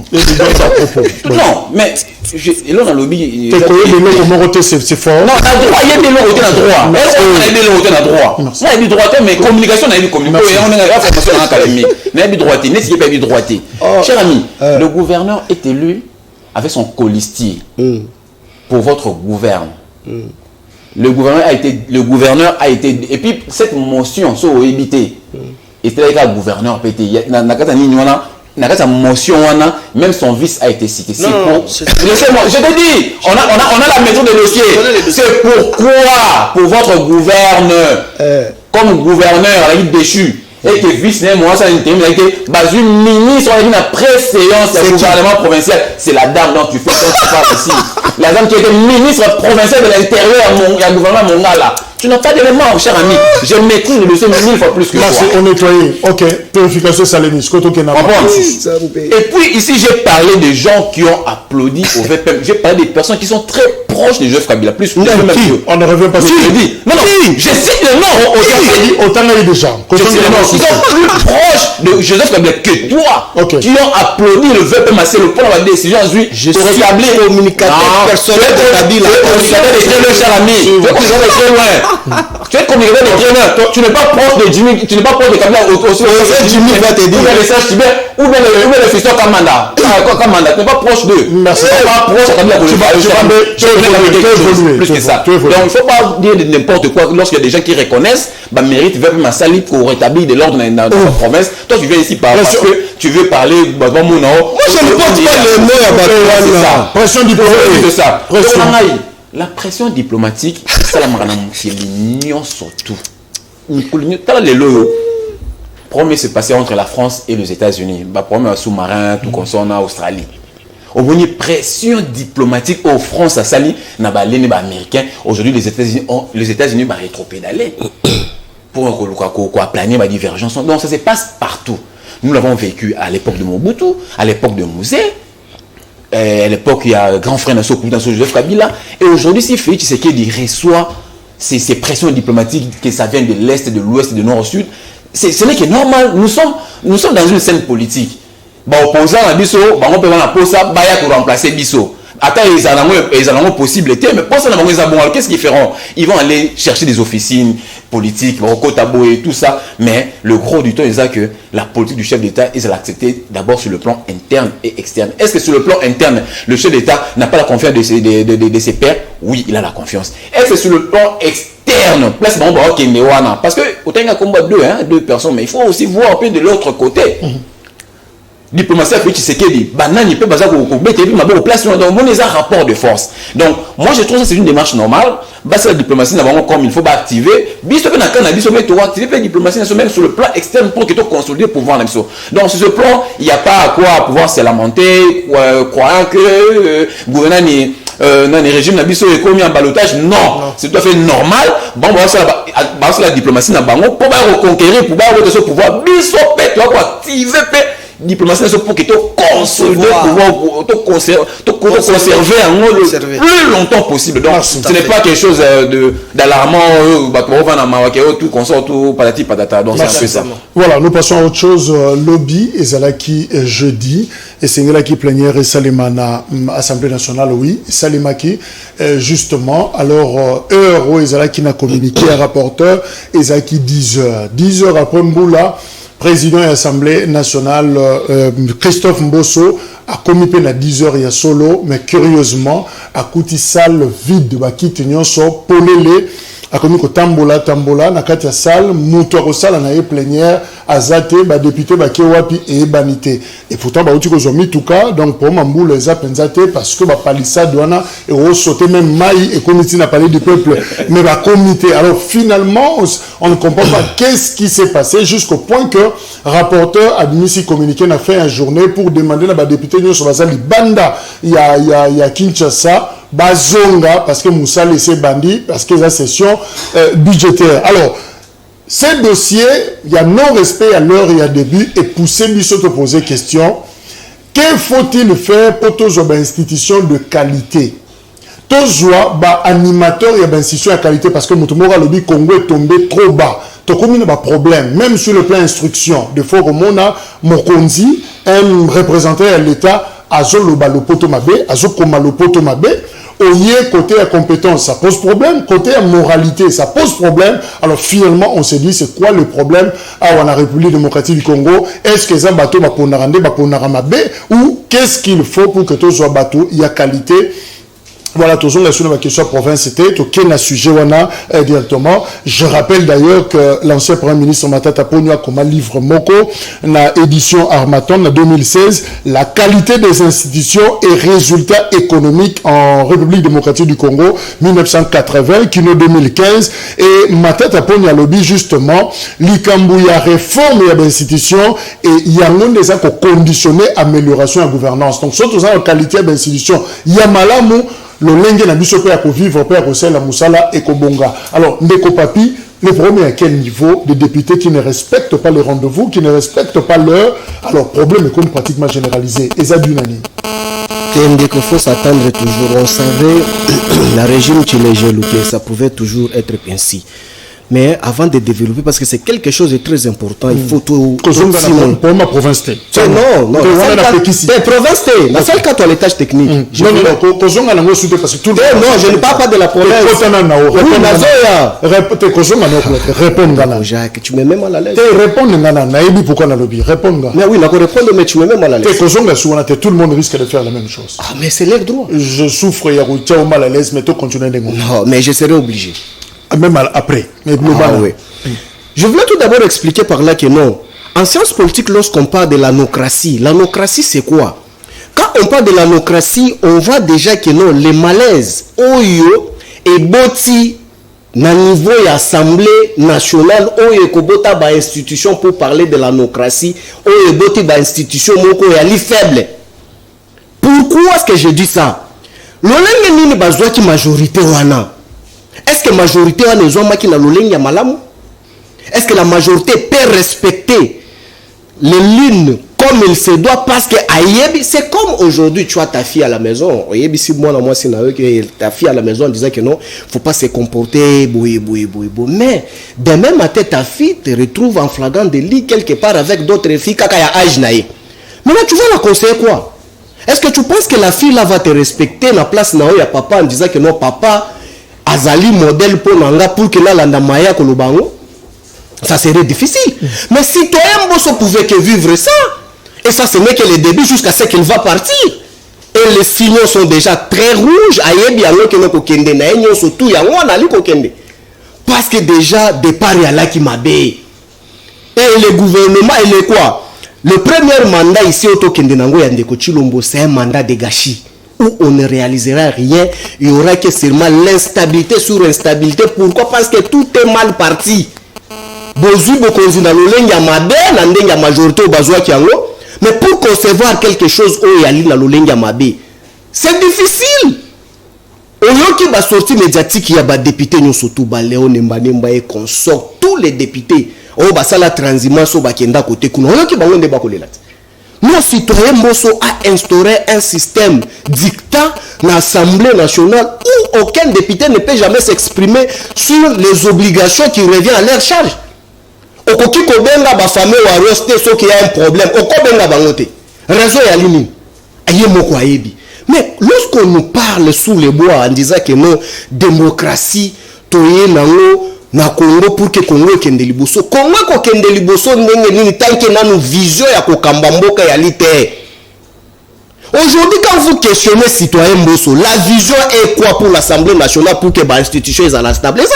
Non, mais là on a lobby. C'est fort. Non, il y a des lois dans droit. Il y a des lois dans droit. Il y a des droits, mais communication, il y a des communications. On a une formation académique. Il y a des droités. N'est-ce qu'il n'y a pas des droités? Cher ami, le gouverneur est élu avec son colistier pour votre gouverne. Le gouverneur a été et puis cette motion sur OEBT et c'est là que le gouverneur a été motion même son vice a été cité. Laissez-moi, je te dis, on a la maîtrise de dossier. C'est pourquoi pour votre gouverneur comme gouverneur à la déchu et que vice moi ça une ministre on a une préséance du gouvernement provincial, c'est la dame dont tu parles ici. La dame qui était ministre provincial de l'intérieur, il y a le gouvernement Mongala. Tu n'as pas d'éléments, cher ami. Je maîtrise le dossier 1000 fois plus que toi. On nettoyé. Ok. Purification salénique. Et puis ici, j'ai parlé des gens qui ont applaudi au VPM. J'ai parlé des personnes qui sont très proches de Joseph Kabila. Plus on ne revient pas sur ça. Non, je cite le nom. Autant il y a des gens. Ils sont plus proches de Joseph Kabila que toi. Qui ont applaudi le VPM. C'est le point de la décision. Je suis communicateur personnel de Kabila. Cher ami. Tu es communicateur de Kabila. Tu n'es pas proche de Jimmy. Tu n'es pas proche de Kabila. Jimmy va te dire. Ou bien le fiston Kamanda. Tu n'es pas proche d'eux. Merci. Tu n'es pas proche de Kabila. Plus que ça. Donc il ne faut pas dire n'importe quoi lorsqu'il y a des gens qui reconnaissent mérite VPM Massali pour rétablir de l'ordre dans la province. Toi tu viens ici parce que tu veux parler moi je ne porte pas le mot à pression diplomatique. C'est ça. La pression diplomatique, c'est la marana l'union surtout. Premier s'est passé entre la France et les États-Unis. Premier sous-marin, tout comme ça en Australie. Au bout de pression diplomatique aux France à Sali, n'a pas les américains. Aujourd'hui, les États-Unis vont rétropédaler pour planer ma divergence. Donc ça se passe partout. Nous l'avons vécu à l'époque de Mobutu, à l'époque de Mouzé. À l'époque, il y a grand frère Nassau Joseph Kabila. Et aujourd'hui, si Félix Tshisekedi reçoit ces pressions diplomatiques, que ça vient de l'Est, de l'Ouest, du Nord au Sud, ce n'est que normal. Nous sommes dans une scène politique. Opposant à Bisso, on peut remplacer Bisso. Attends, ils en ont possibilité, mais pour ça, qu'est-ce qu'ils feront? Ils vont aller chercher des officines politiques, et tout ça. Mais le gros du temps, ils disent que la politique du chef d'État, ils l'ont accepté d'abord sur le plan interne et externe. Est-ce que sur le plan interne, le chef d'État n'a pas la confiance de ses pairs? Oui, il a la confiance. Est-ce que sur le plan externe, parce que autant il y a combat deux personnes, mais il faut aussi voir un peu de l'autre côté. Diplomatie à Félix Tshisekedi, banane peut baser au place donc on a un rapport de force. Donc moi je trouve ça c'est une démarche normale. La diplomatie n'avons comme il faut activer. Biso na kana biso mais toi activer la diplomatie même sur le plan externe pour que tu consolider le pouvoir là. Donc sur ce plan, il n'y a pas à quoi pouvoir se lamenter croyant que gouvernement dans les régimes nabiso est commis en balotage. Non, c'est tout à fait normal. Bon la diplomatie na bango pour reconquérir pour ce pouvoir biso peut toi activer diplomatie pour que tu consolides le conserver le plus longtemps possible. Donc ce n'est pas quelque chose d'alarmant tout consort tout patati patata. Donc c'est un peu ça. Voilà, nous passons à autre chose. Lobby ezalaki jeudi et c'est là qui plénière et Salimana Assemblée nationale oui Salimaki justement alors heure où ezalaki n'a communiqué un rapporteur ezalaki 10h après Mboula président de l'Assemblée nationale, Christophe Mbosso, a commis à 10h ya solo, mais curieusement, a coûté salle vide, qui tenait son polélé, a commis que tambola, na katia salle, moutoir salle, na plénière, a zate, député, kewapi et banité. Et pourtant, outi ko zomi touka, donc pour Mamboula, les apenzate, parce que palissade douana, et au sauté même maï, et comité n'a parlé du peuple, mais comité. Alors finalement, on ne comprend pas qu'est-ce qui s'est passé jusqu'au point que rapporteur admis communiqué n'a fait une journée pour demander à député sur la salle banda, il y a Kinshasa, Bazonga, parce que Moussa laissé bandi, parce que la session budgétaire. Alors, ces dossiers, il y a non-respect à l'heure et à début, et pousser Bissot te poser question, que faut-il faire pour tous les institutions de qualité? Tous les animateurs et institutions de qualité, parce que Moutoumora lobby Congo est tombé trop bas. tokomi na problème même sur le plan instruction de fois comme a mokonzi un représentant de l'État azoloba lopoto mabe azokoma lopoto mabe oye côté à compétence ça pose problème, côté à moralité ça pose problème. Alors finalement on s'est dit c'est quoi le problème à la République démocratique du Congo? Est-ce que ça bateau va pour ou qu'est-ce qu'il faut pour que tout soit bateau il y a qualité? Voilà, toujours la sur la question province c'était aucun sujet directement. Je rappelle d'ailleurs que l'ancien premier ministre Matata Ponyo a comme livre Moko na édition Armaton en 2016 la qualité des institutions et résultats économiques en République démocratique du Congo 1980 kino 2015 et Matata Ponyo a lobby justement l'Ikambouya réforme des institutions et il y a un des actes conditionnés amélioration de la gouvernance. Donc surtout la qualité des institutions il y a malamu le lengue na biso pe ko vivre pe ko sela musala et ko bonga. Alors ndeko papi, le premier à quel niveau des députés qui ne respectent pas les rendez-vous, qui ne respectent pas l'heure. Alors problème est comme pratiquement généralisé. Ezadunani. Il faut s'attendre toujours. On savait la régime Tchilégelouké, ça pouvait toujours être ainsi. Mais avant de développer, parce que c'est quelque chose de très important, il faut tout. Pour ma province. Non, c'est province. La seule cas, à l'étage technique. Non, je ne parle pas de la province. Réponds, Jacques, tu me mets mal à l'aise. Réponds, mais oui, je répondre, mais tu me mets mal à l'aise. Tout le monde risque de faire la même chose. Ah, mais c'est leur droit. Je souffre, il y a mal à l'aise, mais tu continues de non, mais je serai obligé. Même après. Mais oui. Je voulais tout d'abord expliquer par là que non. En sciences politiques, lorsqu'on parle de l'anocratie c'est quoi? Quand on parle de l'anocratie, on voit déjà que non, les malaises, oyo et boti, na niveau de l'Assemblée nationale, oyo et kobota ba institution pour parler de l'anocratie, oyo et boti ba institution moko ya li faible. Pourquoi est-ce que je dis ça? L'olenge nini bazwa ki majorité wana? Est-ce que la majorité a les hommes qui n'ont malamu? Est-ce que la majorité peut respecter les lignes comme il se doit? Parce que c'est comme aujourd'hui, tu as ta fille à la maison. Si moi, c'est ta fille à la maison disait que non, il ne faut pas se comporter. Mais de même matin, ta fille te retrouve en flagrant délit quelque part avec d'autres filles. Maintenant, tu vas la conseiller quoi? Est-ce que tu penses que la fille là va te respecter la place où il y a papa en disant que non, papa azali modèle pour nanga pour que là landa maya kolobango? Ça serait difficile. Mais si toi Mbosso pouvait que vivre ça, et ça ce n'est que le début jusqu'à ce qu'il va partir. Et les signaux sont déjà très rouges. Ayebi yango ke no kokende na enyo surtout yango anali kokende. Parce que déjà départ ya la qui m'a bé. Et le gouvernement il est quoi? Le premier mandat ici au Tokende Nango Yandeko Chilombo, c'est un mandat de gâchis où on ne réalisera rien. Il y aura que seulement l'instabilité sur instabilité. Pourquoi? Parce que tout est mal parti. Bozu Bokonzi na Lolenga Mabe, Nandenga majorité au Bazwa Kiango. Mais pour concevoir quelque chose au Yali na Lolenga Mabe, c'est difficile. Au lieu qu'il va sortir médiatique, il y a des députés, nous surtout Baléon, Mbanemba et consort, tous les députés. Oh, bah ça la transhumance au Bakenda côté Kuno. Au lieu qu'il va on débat coller là. Nos citoyens Mosso a instauré un système dictat dans l'Assemblée nationale où aucun député ne peut jamais s'exprimer sur les obligations qui reviennent à leur charge. Au koki kobenga ba famille ou arrêter ceux qui a un problème. Au kobenga bangote. Raison ya limi. Aye moko ayebi. Mais lorsqu'on nous parle sous les bois en disant que non, démocratie, toye nango, na Congo pour que Congo kende liboso. Congo ko kende liboso ndenge nini tant que nanu vision ya kokamba mboka ya lite. Aujourd'hui quand vous questionnez citoyen Mbosso, la vision est quoi pour l'Assemblée nationale pour que ba institution est à la stabilité?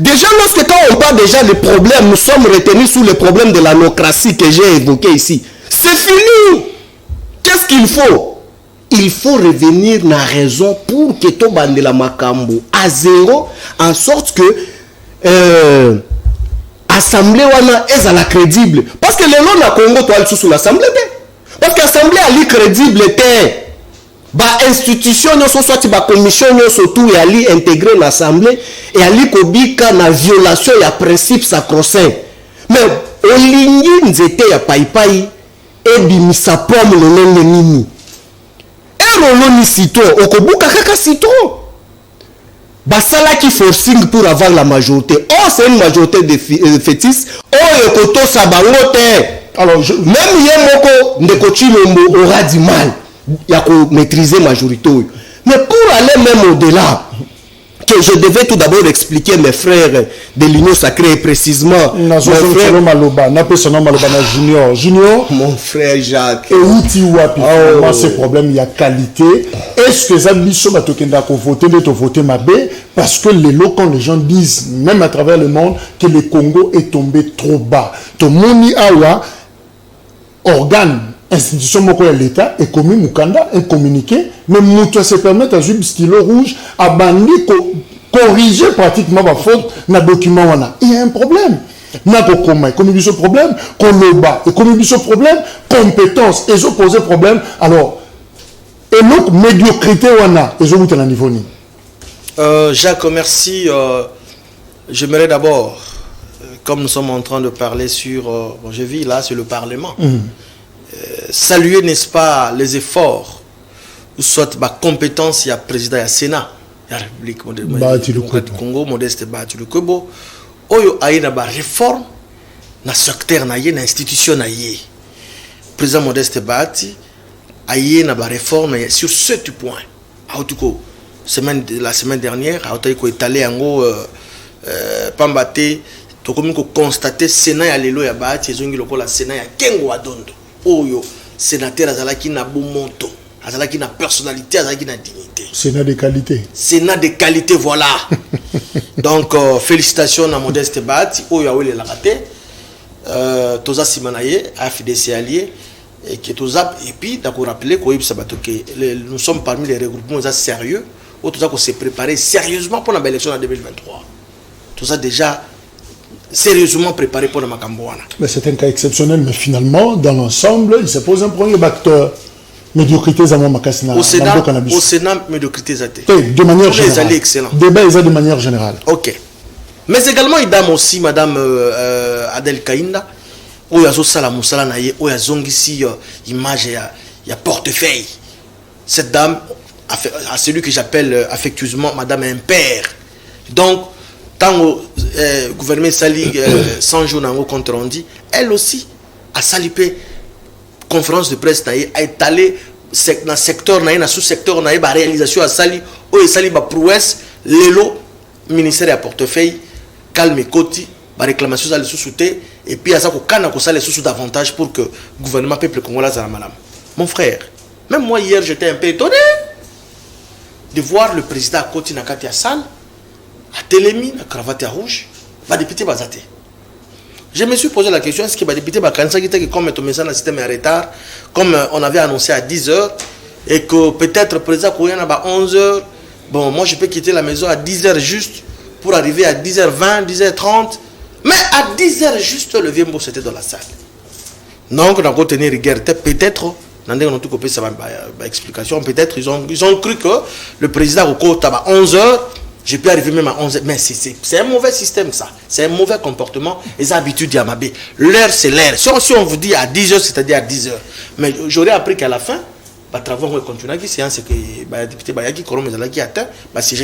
Déjà lorsque quand on parle déjà des problèmes, nous sommes retenus sous les problèmes de l'anocratie que j'ai évoqué ici. C'est fini. Qu'est-ce qu'il faut? Il faut revenir dans la raison pour que tout bande la makambo à zéro, en sorte que l'Assemblée est à la crédible. Parce que les lois na Congo doivent être sous l'Assemblée. Parce que l'Assemblée est crédible. Bah institution, soit la commission, surtout et intégrer l'Assemblée et ali kobika na violation ya principe sacro-saint. Mais au ligne nzete ya paipai et bimisa pomme le nini. Rolo ni citron, okobuka kaka citron. basala qui forcing pour avoir la majorité. Oh, c'est une majorité de fétis. Oh, yokoto sabangote. Alors, même Yemoko Ndeko Chilombo aura du mal à maîtriser la majorité. Mais pour aller même au-delà, que je devais tout d'abord expliquer mes frères de l'Union Sacrée précisément. Junior, mon frère Jacques. Et où tu vois, ces problèmes, il y a qualité. Est-ce que ça me dit de voter ma baie? Parce que quand les gens disent, même à travers le monde, que le Congo est tombé trop bas. To moni awa, organe, institution moko ya l'État, et commis Mukanda, et communiqué, mais Moutoua se permet à jouer stylo rouge, à bandi, corriger pratiquement ma faute dans le document. Il y a un problème. Comme il y a un problème, Koloba, et comme il y a un problème, compétence, et ils posé problème. Alors, et l'autre médiocrité, ils ont un niveau. Jacques, merci. J'aimerais d'abord, comme nous sommes en train de parler sur, bon, je vis là sur le Parlement, saluer, n'est-ce pas, les efforts, soit ma compétence, il y a président, il y a Sénat, il y a la République du Congo, Modeste Batu Lukwebo, oyo aïe na ba réforme, na secteur na yé, na institution na yé. Président Modeste Batu, aïe na ba réforme sur 7 points. En tout cas, la semaine dernière, il a étalé en gros, Pambate, tu as constaté Sénat ya lelo ya Bati, ils ont dit la Sénat ya Kengo Adondo. Oyo, sénateur Azalaki na Boumonto, Azalaki na personnalité, Azalaki na dignité. Sénat de qualité. Sénat de qualité, voilà. Donc, félicitations à Modeste Bati, Oyo Awele la raté, Toza Simanaye, AFDC allié, et puis, d'accord, rappeler que nous sommes parmi les regroupements sérieux, où tout ça qu'on s'est préparé sérieusement pour l'élection en 2023. Tout ça déjà sérieusement préparé pour le Macambouana. Mais c'est un cas exceptionnel, mais finalement, dans l'ensemble, il se pose un premier facteur. Médiocrité, au Sénat, médiocrité, de manière générale. Excellent. Débat, de manière générale. Ok. Mais également, il y a aussi Madame Adel Kainda, où il y a Zosala Moussala Naye, où il y a Zongisi, image, il y a portefeuille. Cette dame, à celui que j'appelle affectueusement Madame Impère. Donc, tant le gouvernement Sali 100 jours dans le compte rendu, elle aussi a salipé conférence de presse a étalé dans le secteur, dans le sous-secteur, dans la réalisation à Sali, où il sali prouesse, l'élo, ministère de portefeuille, calme et côté, la réclamation à sous-souté, et puis à ça qu'on a les sous davantage pour que le gouvernement peuple congolais à madame. Mon frère, même moi hier j'étais un peu étonné de voir le président à côté dans la salle, à Télémi, la cravate rouge, va député Bazate. Je me suis posé la question, est-ce que les députés comme ton message dans le système est en retard, comme on avait annoncé à 10h, et que peut-être le président Kouyana à 11h, bon, moi je peux quitter la maison à 10h juste pour arriver à 10h20, 10h30, mais à 10h juste, le vieux mot c'était dans la salle. Donc, on a tenir rigueur, peut-être, dans notre côté, ça va explication, peut-être ils ont cru que le président Oko à 11h, je peux arriver même à 11h, mais c'est un mauvais système ça, c'est un mauvais comportement, les habitudes d'Yamabé. L'heure c'est l'heure, si on vous dit à 10h, c'est-à-dire à 10h, mais j'aurais appris qu'à la fin, les travaux vont continuer, c'est que le député Bayaki Korom est atteint,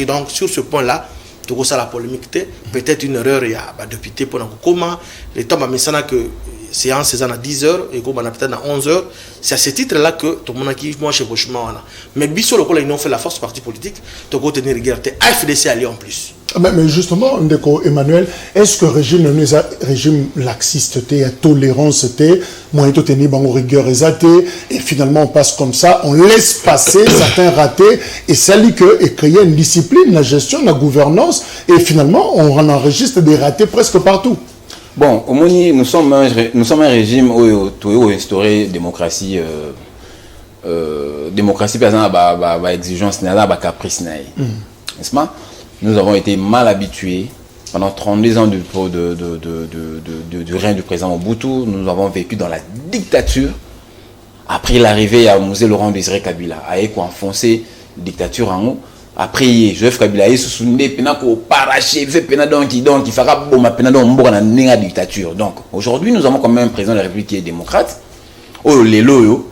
donc sur ce point-là, tout ça la polémique, peut-être une erreur, il y a des députés pour comment, le temps va que séance c'est à 10h et qu'on a peut-être à 11h, c'est à ce titre-là que tout le monde a dit moi chez Bochement. Mais bisous le coup ils ont fait la force parti politique, tu peux tenir rigueur, AFDC allié en plus. Mais justement, Ndeko Emmanuel, est-ce que le régime laxiste, la tolérance, moi je tenir en rigueur et finalement on passe comme ça, on laisse passer certains ratés et ça dit que et créer une discipline, la gestion, la gouvernance et finalement on enregistre des ratés presque partout. Bon, au moins, nous sommes un régime où on a instauré démocratie, démocratie, par exemple, à exigence, à caprice. N'est-ce pas? Nous avons été mal habitués pendant 32 ans du règne du président Mobutu. Nous avons vécu dans la dictature. Après l'arrivée à Mosé Laurent Désiré Kabila, a enfoncé la dictature en haut. Après, Joseph Kabila est sous une pena ko paraché, fait pena donc il fera bon ma pena donc on a une dictature. Donc aujourd'hui, nous avons quand même un président de la République qui est démocrate. Oh les loyaux,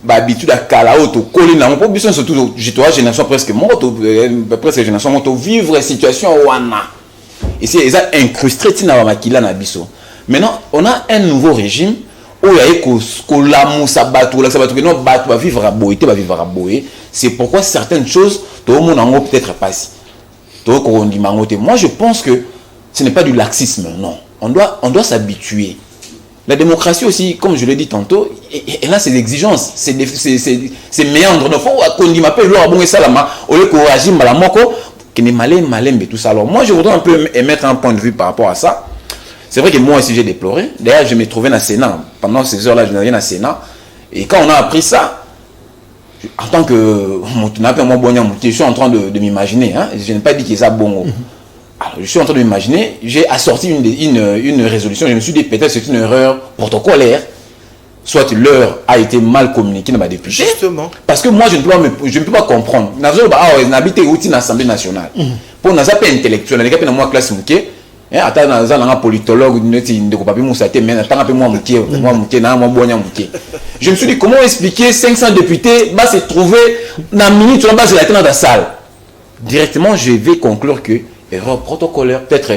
habitude à Kalao, to coller dans mon proposition, surtout, j'ai toi, génération presque morte, presque génération morte, vivre situation wana. Et c'est ça incrusté dans la makila na biso. Maintenant, on a un nouveau régime où il y a que l'amour, ça bat, que non, va vivre à boé, va vivre à boé. C'est pourquoi certaines choses, tout le monde en a peut-être passé. Moi, je pense que ce n'est pas du laxisme, non. On doit s'habituer. La démocratie aussi, comme je l'ai dit tantôt, elle a ses exigences, ses méandres. Il faut qu'on dit m'appelle l'or bon et salama au lieu qu'on agisse malamoko, qui n'est malin mais tout ça. Alors moi, je voudrais un peu émettre un point de vue par rapport à ça. C'est vrai que moi aussi j'ai déploré. D'ailleurs, je me trouvais dans le Sénat. Pendant ces heures-là, je n'avais dans le Sénat. Et quand on a appris ça, en tant que je suis en train de m'imaginer. Hein, je n'ai pas dit que c'est bon. Alors, je suis en train de m'imaginer, j'ai assorti une résolution, je me suis dit peut-être c'est une erreur protocolaire, soit l'heure a été mal communiquée dans ma députée. Justement. Parce que moi je ne peux pas comprendre. On habite dans l'Assemblée nationale. Pour nous appeler intellectuel, on a appelé moi classe mouké. Attends, dans un politologue, je me suis dit comment expliquer 500 députés va se trouver dans la minute sur la base de la salle. Directement, je vais conclure que erreur protocolaire, peut-être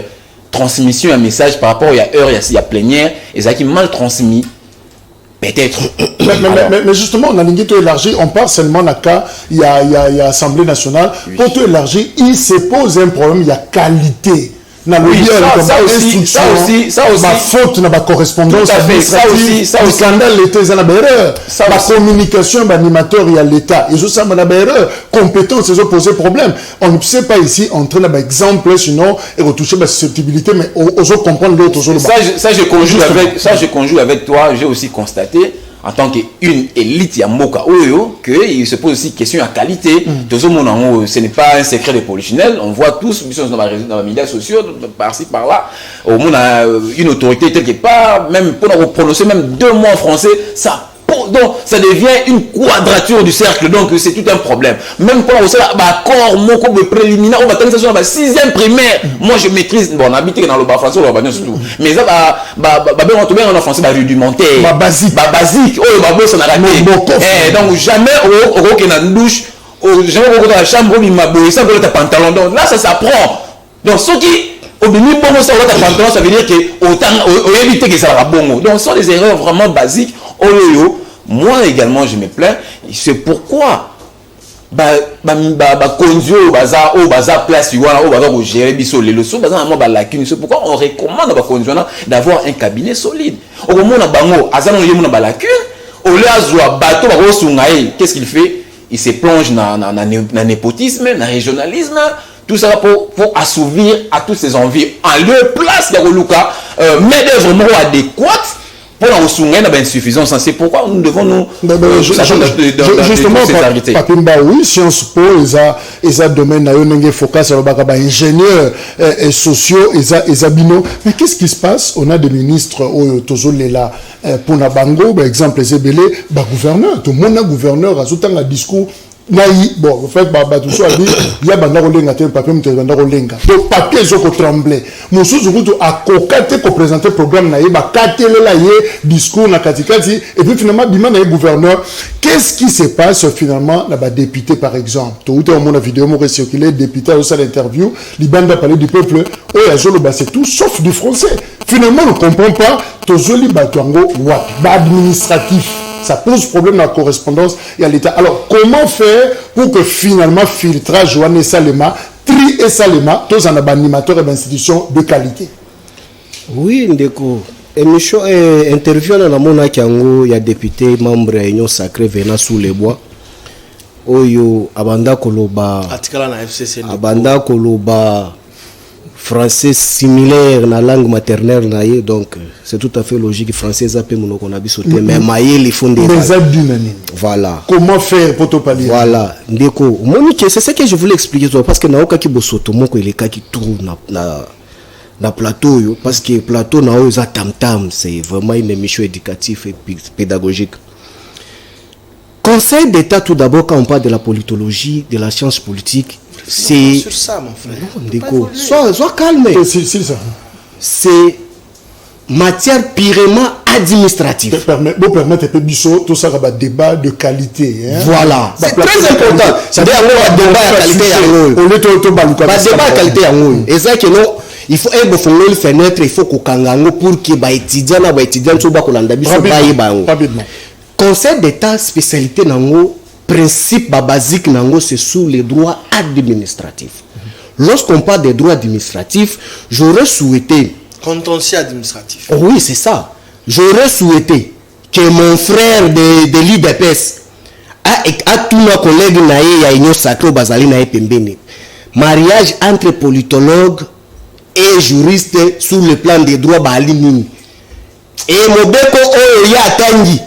transmission un message par rapport à heure, il y a plénière, et ça qui mal transmis, peut-être. Mais justement, on a l'ingé élargi, on parle seulement d'un cas, il y a Assemblée nationale, oui. Pour tout élargir, il se pose un problème, il y a qualité. Oui, ça aussi, ma faute n'a pas correspondance. Ça aussi, le scandale l'État, ça n'a pas erreur. La communication, l'animateur, il y a l'État. Et ça n'a pas erreur. Compétence, ils ont posé problème. On ne sait pas ici entrer dans l'exemple, sinon, et retoucher la susceptibilité, mais on peut comprendre l'autre. Ça, je conjoue avec toi, j'ai aussi constaté, en tant qu'une élite Yamoka Oyo, qu'il se pose aussi question à qualité. Ce n'est pas un secret de polichinelle. On voit tous, dans les médias sociaux, par-ci, par-là. Au monde a une autorité quelque part, même pour prononcer même 2 mots en français, donc ça devient une quadrature du cercle, donc c'est tout un problème. Même pour aussi l'accord, mon cours préliminaire, on va tenir ça sur la 6e primaire. Moi je maîtrise, bon on habite dans le bas français, on va surtout. Mais ça on tombe en français, rudimentaire. Basique, oh ça n'a raté. Donc jamais au dans la douche, jamais au dans la chambre, il m'a bourré ça pour le pantalon. Donc là ça s'apprend. Donc ceux qui au début bon ça pantalon, ça veut dire que autant éviter que ça va bon. Donc ce sont des erreurs vraiment basiques. Moi également je me plains, c'est pourquoi conduire au bazar place au gérer biso les leçons c'est pourquoi on recommande d'avoir un cabinet solide au moment bango azano yemu na lacune au lieu azwa bateau qu'est-ce qu'il fait? Il se plonge dans népotisme, dans régionalisme, tout ça pour assouvir à toutes ces envies en lieu place de Luka mais d'œuvre adéquate pour la insuffisance. C'est pourquoi nous devons nous justement Papimba oui Sciences Po ils a domaine na yo focus sur ingénieurs et sociaux et abino. Mais qu'est-ce qui se passe? On a des ministres au tozolela pour na bango par exemple les ebele gouverneur tout le monde a gouverneur a tout un discours naï bon en fait tout ça dit il y a banda rolenga te papier mte banda rolenga donc papier zo ko trembler musuzu kutu akokate ko présenter programme naï katelela ye discours na katikati et puis finalement bima naï gouverneur. Qu'est-ce qui se passe finalement là-bas député par exemple tout au monde la vidéo mo circulé député au salle interview libanda parler du peuple c'est tout sauf du français. Finalement on ne comprend pas tozoli batwango wa administratif. Ça pose problème dans la correspondance et à l'État. Alors, comment faire pour que finalement, filtrage, Joanne Salema, tri et Salema, tous en animateurs et institutions de qualité? Oui, Ndeko. Émission et interview dans la Mona Kiango, il y a député, membre de l'Union sacrée venant sous les bois. Oyo, Abanda Koloba. Abanda Koloba. Français similaire na langue maternelle naie donc c'est tout à fait logique français appelé monoko na biso te mais maye les fondés voilà comment faire pour te parler voilà ndeko monique c'est ce que je voulais expliquer toi parce que na oka ki bosoto moko il est ka qui trouve na plateau yo parce que plateau na oza tam tam c'est vraiment une émission éducative et pédagogique. Conseil d'État tout d'abord quand on parle de la politologie de la science politique. C'est sur ça mon frère. Sois calme. C'est ça. C'est matière purement administratif. Vous permettez que tout ça va débat de qualité. Hein? Voilà. C'est très important. C'est-à-dire un débat de qualité. Débat de qualité. Et ça que non, il faut faire une fenêtre, il faut qu'on kangango pour que les étudiants soient rapidement. Conseil d'État spécialité nango principe basique nango c'est sur les droits administratifs. Lorsqu'on parle des droits administratifs, j'aurais souhaité contentieux administratif. Oui, c'est ça. J'aurais souhaité que mon frère de l'IDPS a tous nos collègues naïe à Union Sacré Bazali naïe Pembene. Mariage entre politologue et juriste sur le plan des droits balimini. Et mobeko o ya tangi.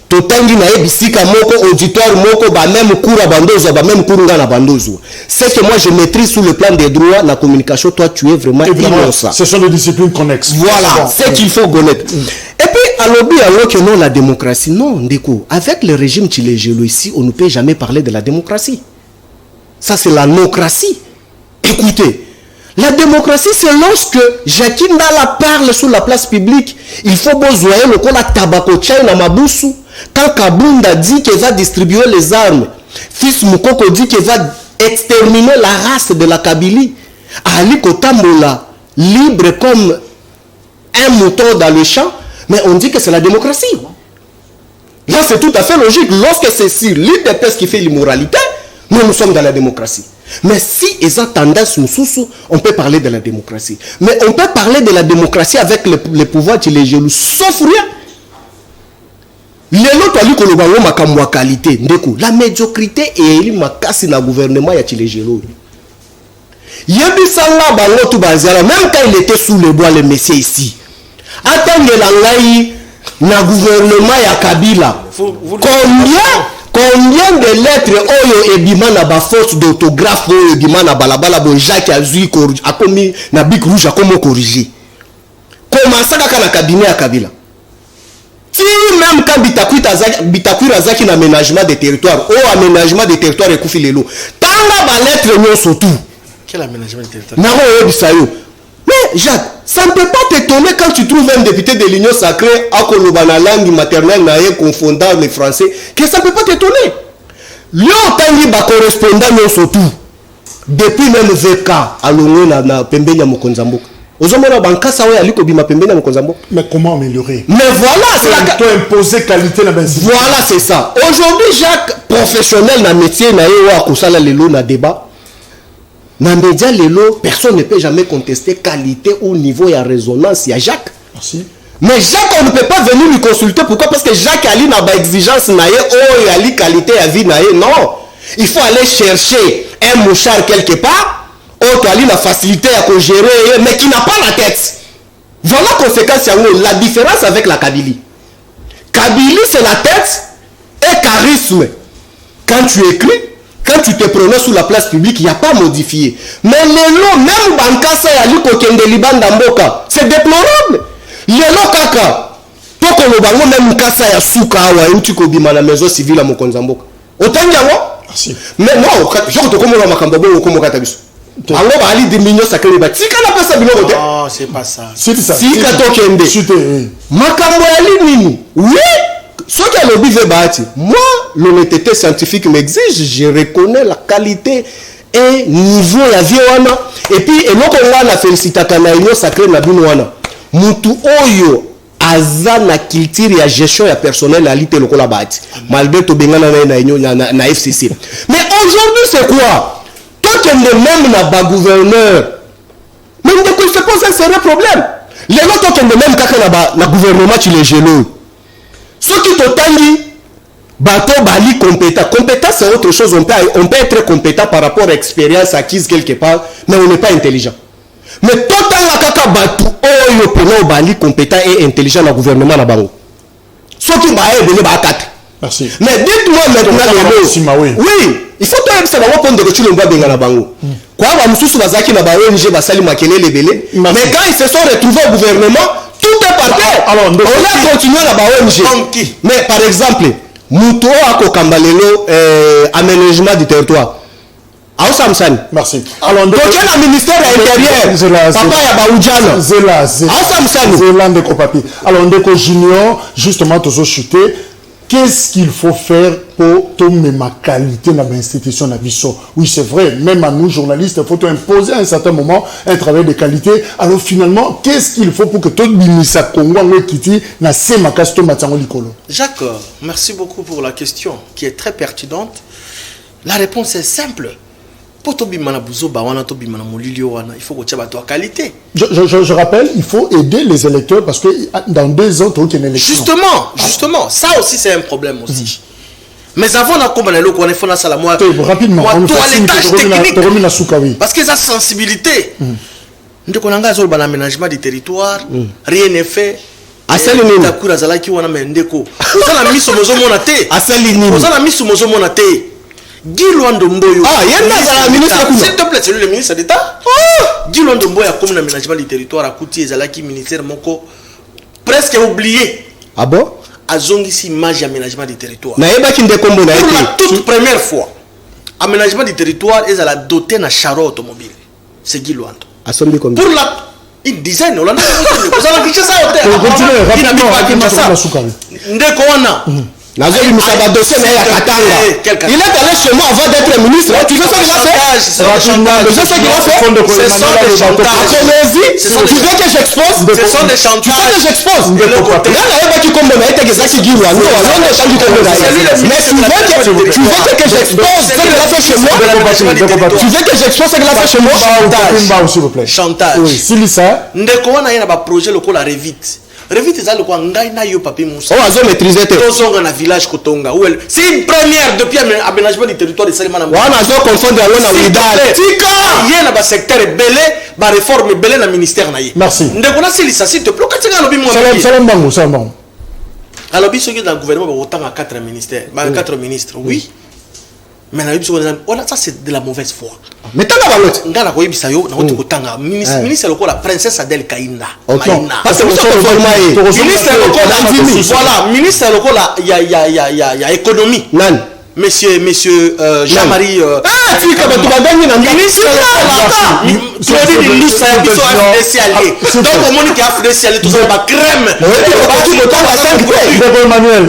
Totangi na ebisika moko auditoire moko ba même cours à bandozo ba même cours ngana bandozo. C'est que moi je maîtrise sur le plan des droits la communication, toi tu es vraiment innocent. Ce sont des disciplines connexes. Voilà, c'est qu'il faut connaître. Et puis à l'objet alors que non la démocratie non déco avec le régime Tshilejelo ici on ne peut jamais parler de la démocratie. Ça c'est la nocratie. Écoutez, la démocratie, c'est lorsque Jacques Ndala parle sur la place publique, il faut besoin le qu'on a tabaco chai na mabusu. Quand Kabunda dit qu'il va distribuer les armes, Fils Moukoko dit qu'il va exterminer la race de la Kabylie, Ali Kotambola, libre comme un mouton dans le champ, mais on dit que c'est la démocratie. Là, c'est tout à fait logique. Lorsque c'est sur l'IDPS qui fait l'immoralité, nous sommes dans la démocratie. Mais si ils ont tendance on peut parler de la démocratie. Mais on peut parler de la démocratie avec le pouvoir qui les jaloux, sauf rien. La médiocrité est le gouvernement ya Tshilejelo. Même quand il était sous le bois, le messieurs ici. Attendez la gouvernement ya Kabila. Combien de lettres oyo ebimana ba force d'autographe oyo ebimana balabala bo Jacques Azui a commis na Bic Rouge a comment corriger. Comment ça kaka na cabinet ya Kabila. Si même quand Bitakwira Azaki na aménagement des territoires, aménagement des territoires ekufi lelo. Tanga ba lettre nyo surtout. Quel aménagement des territoires? Na oyo bisayo. Mais Jacques, ça ne peut pas t'étonner quand tu trouves un député de l'Union sacrée à Kolobana langue maternelle naïe confondant les Français, que ça ne peut pas t'étonner. Lui, tangi ba correspondant surtout. Depuis même VK à l'Union na Pembenya Mokonzamboka. Mais comment améliorer? Mais voilà, c'est la qualité. Imposer qualité la base. Voilà, c'est ça. Aujourd'hui, Jacques, professionnel dans le métier, na kusala lelo na débat. Dans les médias, personne ne peut jamais contester qualité ou niveau et résonance. Il y a Jacques. Merci. Mais Jacques, on ne peut pas venir lui consulter. Pourquoi? Parce que Jacques a une exigence, il a qualité à vie. Non. Il faut aller chercher un mouchard quelque part. Tu as la facilité à gérer, mais qui n'a pas la tête. Voilà la conséquence, la différence avec la Kabylie. Kabylie, c'est la tête et charisme. Quand tu écris, quand tu te prononces sur la place publique, il n'y a pas modifié. Mais les lots, même Bankasa et Liban Damboka, c'est déplorable. Les lots kaka, toko le bango même Kasa ya Souka ou un tiko bima la maison civile à Mokonzamboka. Autant y avoir. Mais non, je te comprends ma cambo au Komo Katabis. Alors va aller des millions sacrés bâti. Si quand la personne bino côté. Non, c'est pas ça. C'est ça. Si kato kende. Makambo ya nini? Oui. Ce qui a le but de moi, l'honnêteté scientifique m'exige, je reconnais la qualité et niveau la vie wana. Et puis, et l'autre on a félicité kana union sacrée na bino wana. Mutu oyo aza na culture ya gestion ya personnel à l'ité lokola bati. Malgré to bengana na union na FCC. Mais aujourd'hui c'est quoi? Toi qui es même na ba gouverneur. Mais de quoi se pose un sérieux problème. Les autres qui est même kaka na gouvernement Tshilejelo. Ce qui t'otangi, bateau bali compétent. Compétent c'est autre chose. On peut être compétent par rapport à l'expérience acquise quelque part, mais on n'est pas intelligent. Mais total la kaka bateau oyo pena bali compétent et intelligent dans le gouvernement na bango. Ce qui va aider ba quatre. Merci. Mais dites-moi maintenant oui, il faut que ça va prendre de retour le bas benga na bango. Quoi va mususu bazaki na ba ONG basali makelele belé. Mais quand ils se sont retrouvés au gouvernement, tout est parti. Alors, on a continué là-bas ONG. Mais par exemple, Mouto a Kokambalelo, aménagement du territoire. Ao Samsani. Merci. Alors, donc, il y a un ministère intérieur. Papa, il y a Baoudjano. Zéla. Ao Samsani. Zéla Ndeko Papi. Alors, Ndeko Junior, justement, tous chuté. Qu'est-ce qu'il faut faire pour tomber ma qualité dans l'institution d'Abisso? Oui, c'est vrai, même à nous, journalistes, il faut imposer à un certain moment un travail de qualité. Alors finalement, qu'est-ce qu'il faut pour que tout le monde Jacques, merci beaucoup pour la question qui est très pertinente. La réponse est simple. Il faut que tu aies ta qualité. Je rappelle, il faut aider les électeurs parce que dans 2 ans, tu as une élection. Justement, ça aussi c'est un problème aussi. Mais avant on a ça rapidement, toilettage technique. Parce que ça sensibilité. Nous avons un aménagement du territoire, rien n'est fait. Guy Luandomboyo. S'il te plaît, c'est le ministre d'État. Guy Luandomboyo a comme l'aménagement du territoire à Kouti et Zalaki, ministère Moko, presque oublié. Ah bon? A Zongisi, image aménagement du territoire. Pour la toute première fois, aménagement du territoire est à la doter d'un charo automobile. C'est Guy Luando. Pour une dizaine, on a dit ça. Il est allé chez moi avant d'être ministre. Tu sais ce qu'il a fait? Ce sont des chantages. Tu veux que j'expose? Mais tu veux que j'expose ce qu'il a fait chez moi? Tu veux que j'expose ce qu'il a fait chez moi? Chantage. Si ça. Ndeko wana yana ba projet lokola Revit. Revit eza le quoi ngai na yo papi Moussa. Oh azo maîtriser te. Tozonga na village Kotonga. C'est une première depuis aménagement du territoire de Salima na. Wana azo confondre allo na Widal. Tika. Yena ba secteur belé, ba réforme belé na ministère na ye. Merci. Ndeko na silisa s'il te plaît katinga lobi moi. Salam bango. Alors biso ki dans le gouvernement ba autant à 4 ministères, 4 ministres. Oui. Mais ça c'est de la mauvaise foi. Mais t'as la balotte. Ngala ko yebisa yo na ko tokotanga ministre loko la princesse Adèle Kainda. Parce que ministre voilà, ministre loko la ya économie. Monsieur Jean-Marie tu comme tu vas gagner dans ministre tu as dit l'industrie qui sont spécialisés. Donc au monde qui a spécialisé tout ça ba crème. Emmanuel.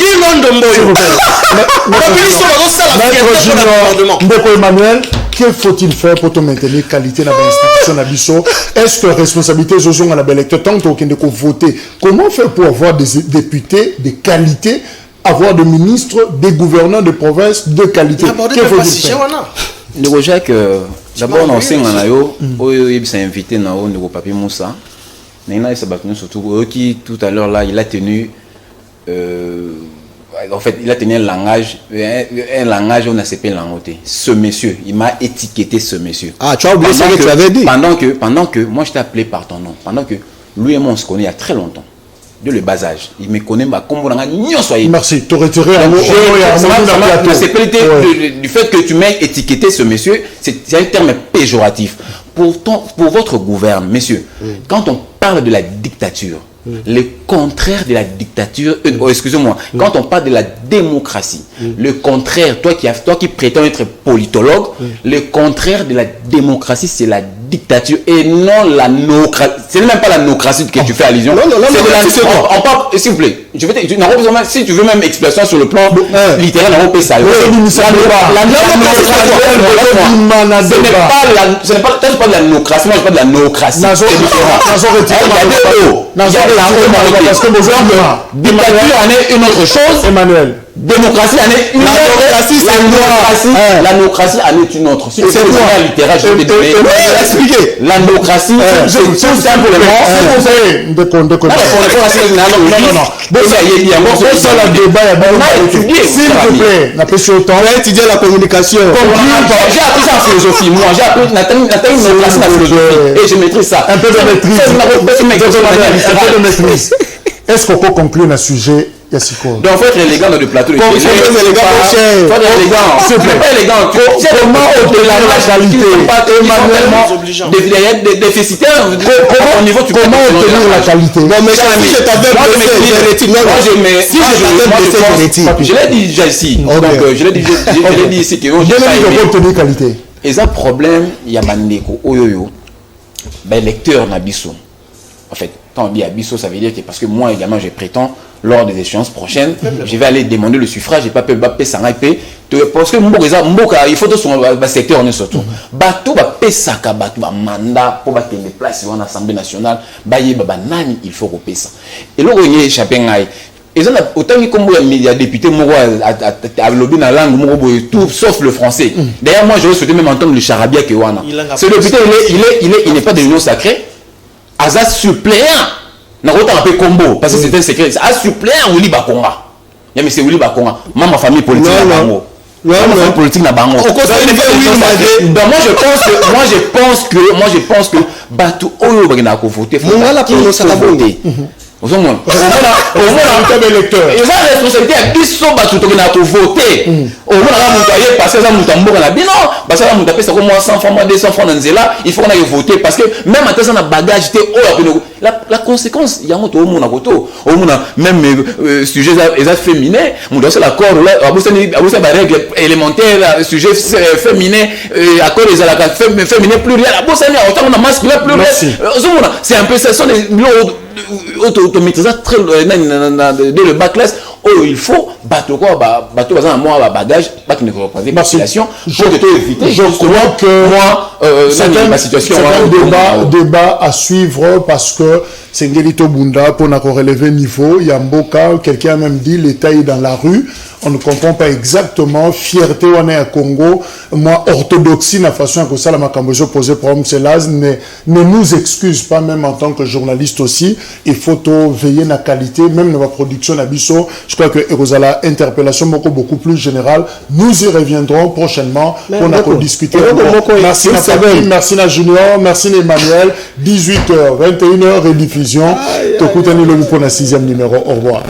Emmanuel, que faut-il faire pour te maintenir qualité dans l'institution d'Abisso? Est-ce que responsabilité à la belle électeur tant qu'on ne voter? Comment faire pour avoir des députés de qualité, avoir des ministres, des gouverneurs de province de qualité? Que faut-il faire? Le Jacques, d'abord on sait qu'il s'est invité dans le papier Moussa. Surtout qui tout à l'heure là il a tenu en fait il a tenu un langage on a CP langoté. Ce monsieur il m'a étiqueté ce monsieur. Ah tu as oublié ce que tu avais dit. Pendant que moi je t'ai appelé par ton nom, pendant que lui et moi on se connaît il y a très longtemps. De le bas âge. Il me connaît, merci, tu retiré du fait que tu m'as étiqueté ce monsieur, c'est un terme péjoratif. Pour votre gouvernement, messieurs, quand on parle de la dictature, le contraire de la dictature, excusez-moi, quand on parle de la démocratie, le contraire, toi qui prétends être politologue, le contraire de la démocratie, c'est la dictature et non la néocratie. C'est même pas la néocratie que tu fais allusion. Non, s'il vous plaît, si tu veux même explication sur le plan littéraire, on peut ça. Ce n'est pas de la néocratie, moi je parle de la néocratie. C'est différent. Dictature en est une autre chose. Emmanuel. Démocratie en est une autre. La néocratie en est une autre. Si c'est quoi littéraire, je vais te donner. La néocratie, c'est tout simplement. S'il vous plaît, étudier la communication. J'ai appris ça en philosophie. Moi, j'ai appris la philosophie et je maîtrise ça. Un peu de maîtrise. Est-ce qu'on peut conclure le sujet? Donc, en fait, les gars dans le plateau, comment au-delà de la qualité, déficitaires au niveau du comment obtenir la qualité? Je l'ai dit déjà ici. Donc, je l'ai dit ici que obtenir qualité. Et ça problème, il y a bandeko oyoyo, ben lecteur nabiso. En fait, quand on dit abiso, ça veut dire que parce que moi également je prétends lors des échéances prochaines, je vais aller demander le suffrage et pas payer ça parce que mboka il faut tout son secteur on est surtout. Bato ba pesaka bato ba mandat pour battre les places en Assemblée nationale, ba yeba nani il faut repérer ça. Et là on y échappé ngai. Et ça autant que comme il y a député moko à lobby dans langue moko tout sauf le français. D'ailleurs moi je souhaite même entendre le charabia que wana. Ce député il n'est pas de l'union sacrée. Asa suppléant na rota un peu combo parce que c'est un secret. A suppléant Willy Bakonga. Ya mais c'est Willy Bakonga. Maman famille politique na bango. Maman politique na bango. Donc moi je pense que Batu Oyo bagena ko voter. Moi la prononce à la voter. Au moins un électeur. Et ça la responsabilité à biso Batu to na ko voter. Au moins la montaye passer ça mutamboka na bino, parce que la montaye ça comme 100 francs, 200 francs nzela, il faut qu'on aille voter parce que même à ça na bagage té la conséquence il y a un au monde au monde même sujet féminin on doit faire l'accord là à la règle élémentaire sujet féminin accord les la féminin pluriel à bossa on a masculin pluriel c'est un peu ça sont les automatisé très dès le bac classe il faut battre quoi battre par exemple moi bagage battre une population pour éviter je crois que moi ma situation c'est un débat à suivre parce que c'est Ngelito Bunda pour relever le niveau. Yamboka, quelqu'un a même dit l'État est dans la rue. On ne comprend pas exactement. Fierté, on est à Congo. Moi, orthodoxie, la façon que ça, la Makambojo posé problème, c'est là, ne nous excuse pas, même en tant que journaliste aussi. Il faut veiller la qualité, même dans la production d'Abisso. Je crois que Erosala, interpellation beaucoup plus générale. Nous y reviendrons prochainement pour discuter. Merci Nathalie, merci na Junior, merci Emmanuel. 18h, 21h, rediffusion. Tokutani Lobi pour la 6e numéro. Au revoir.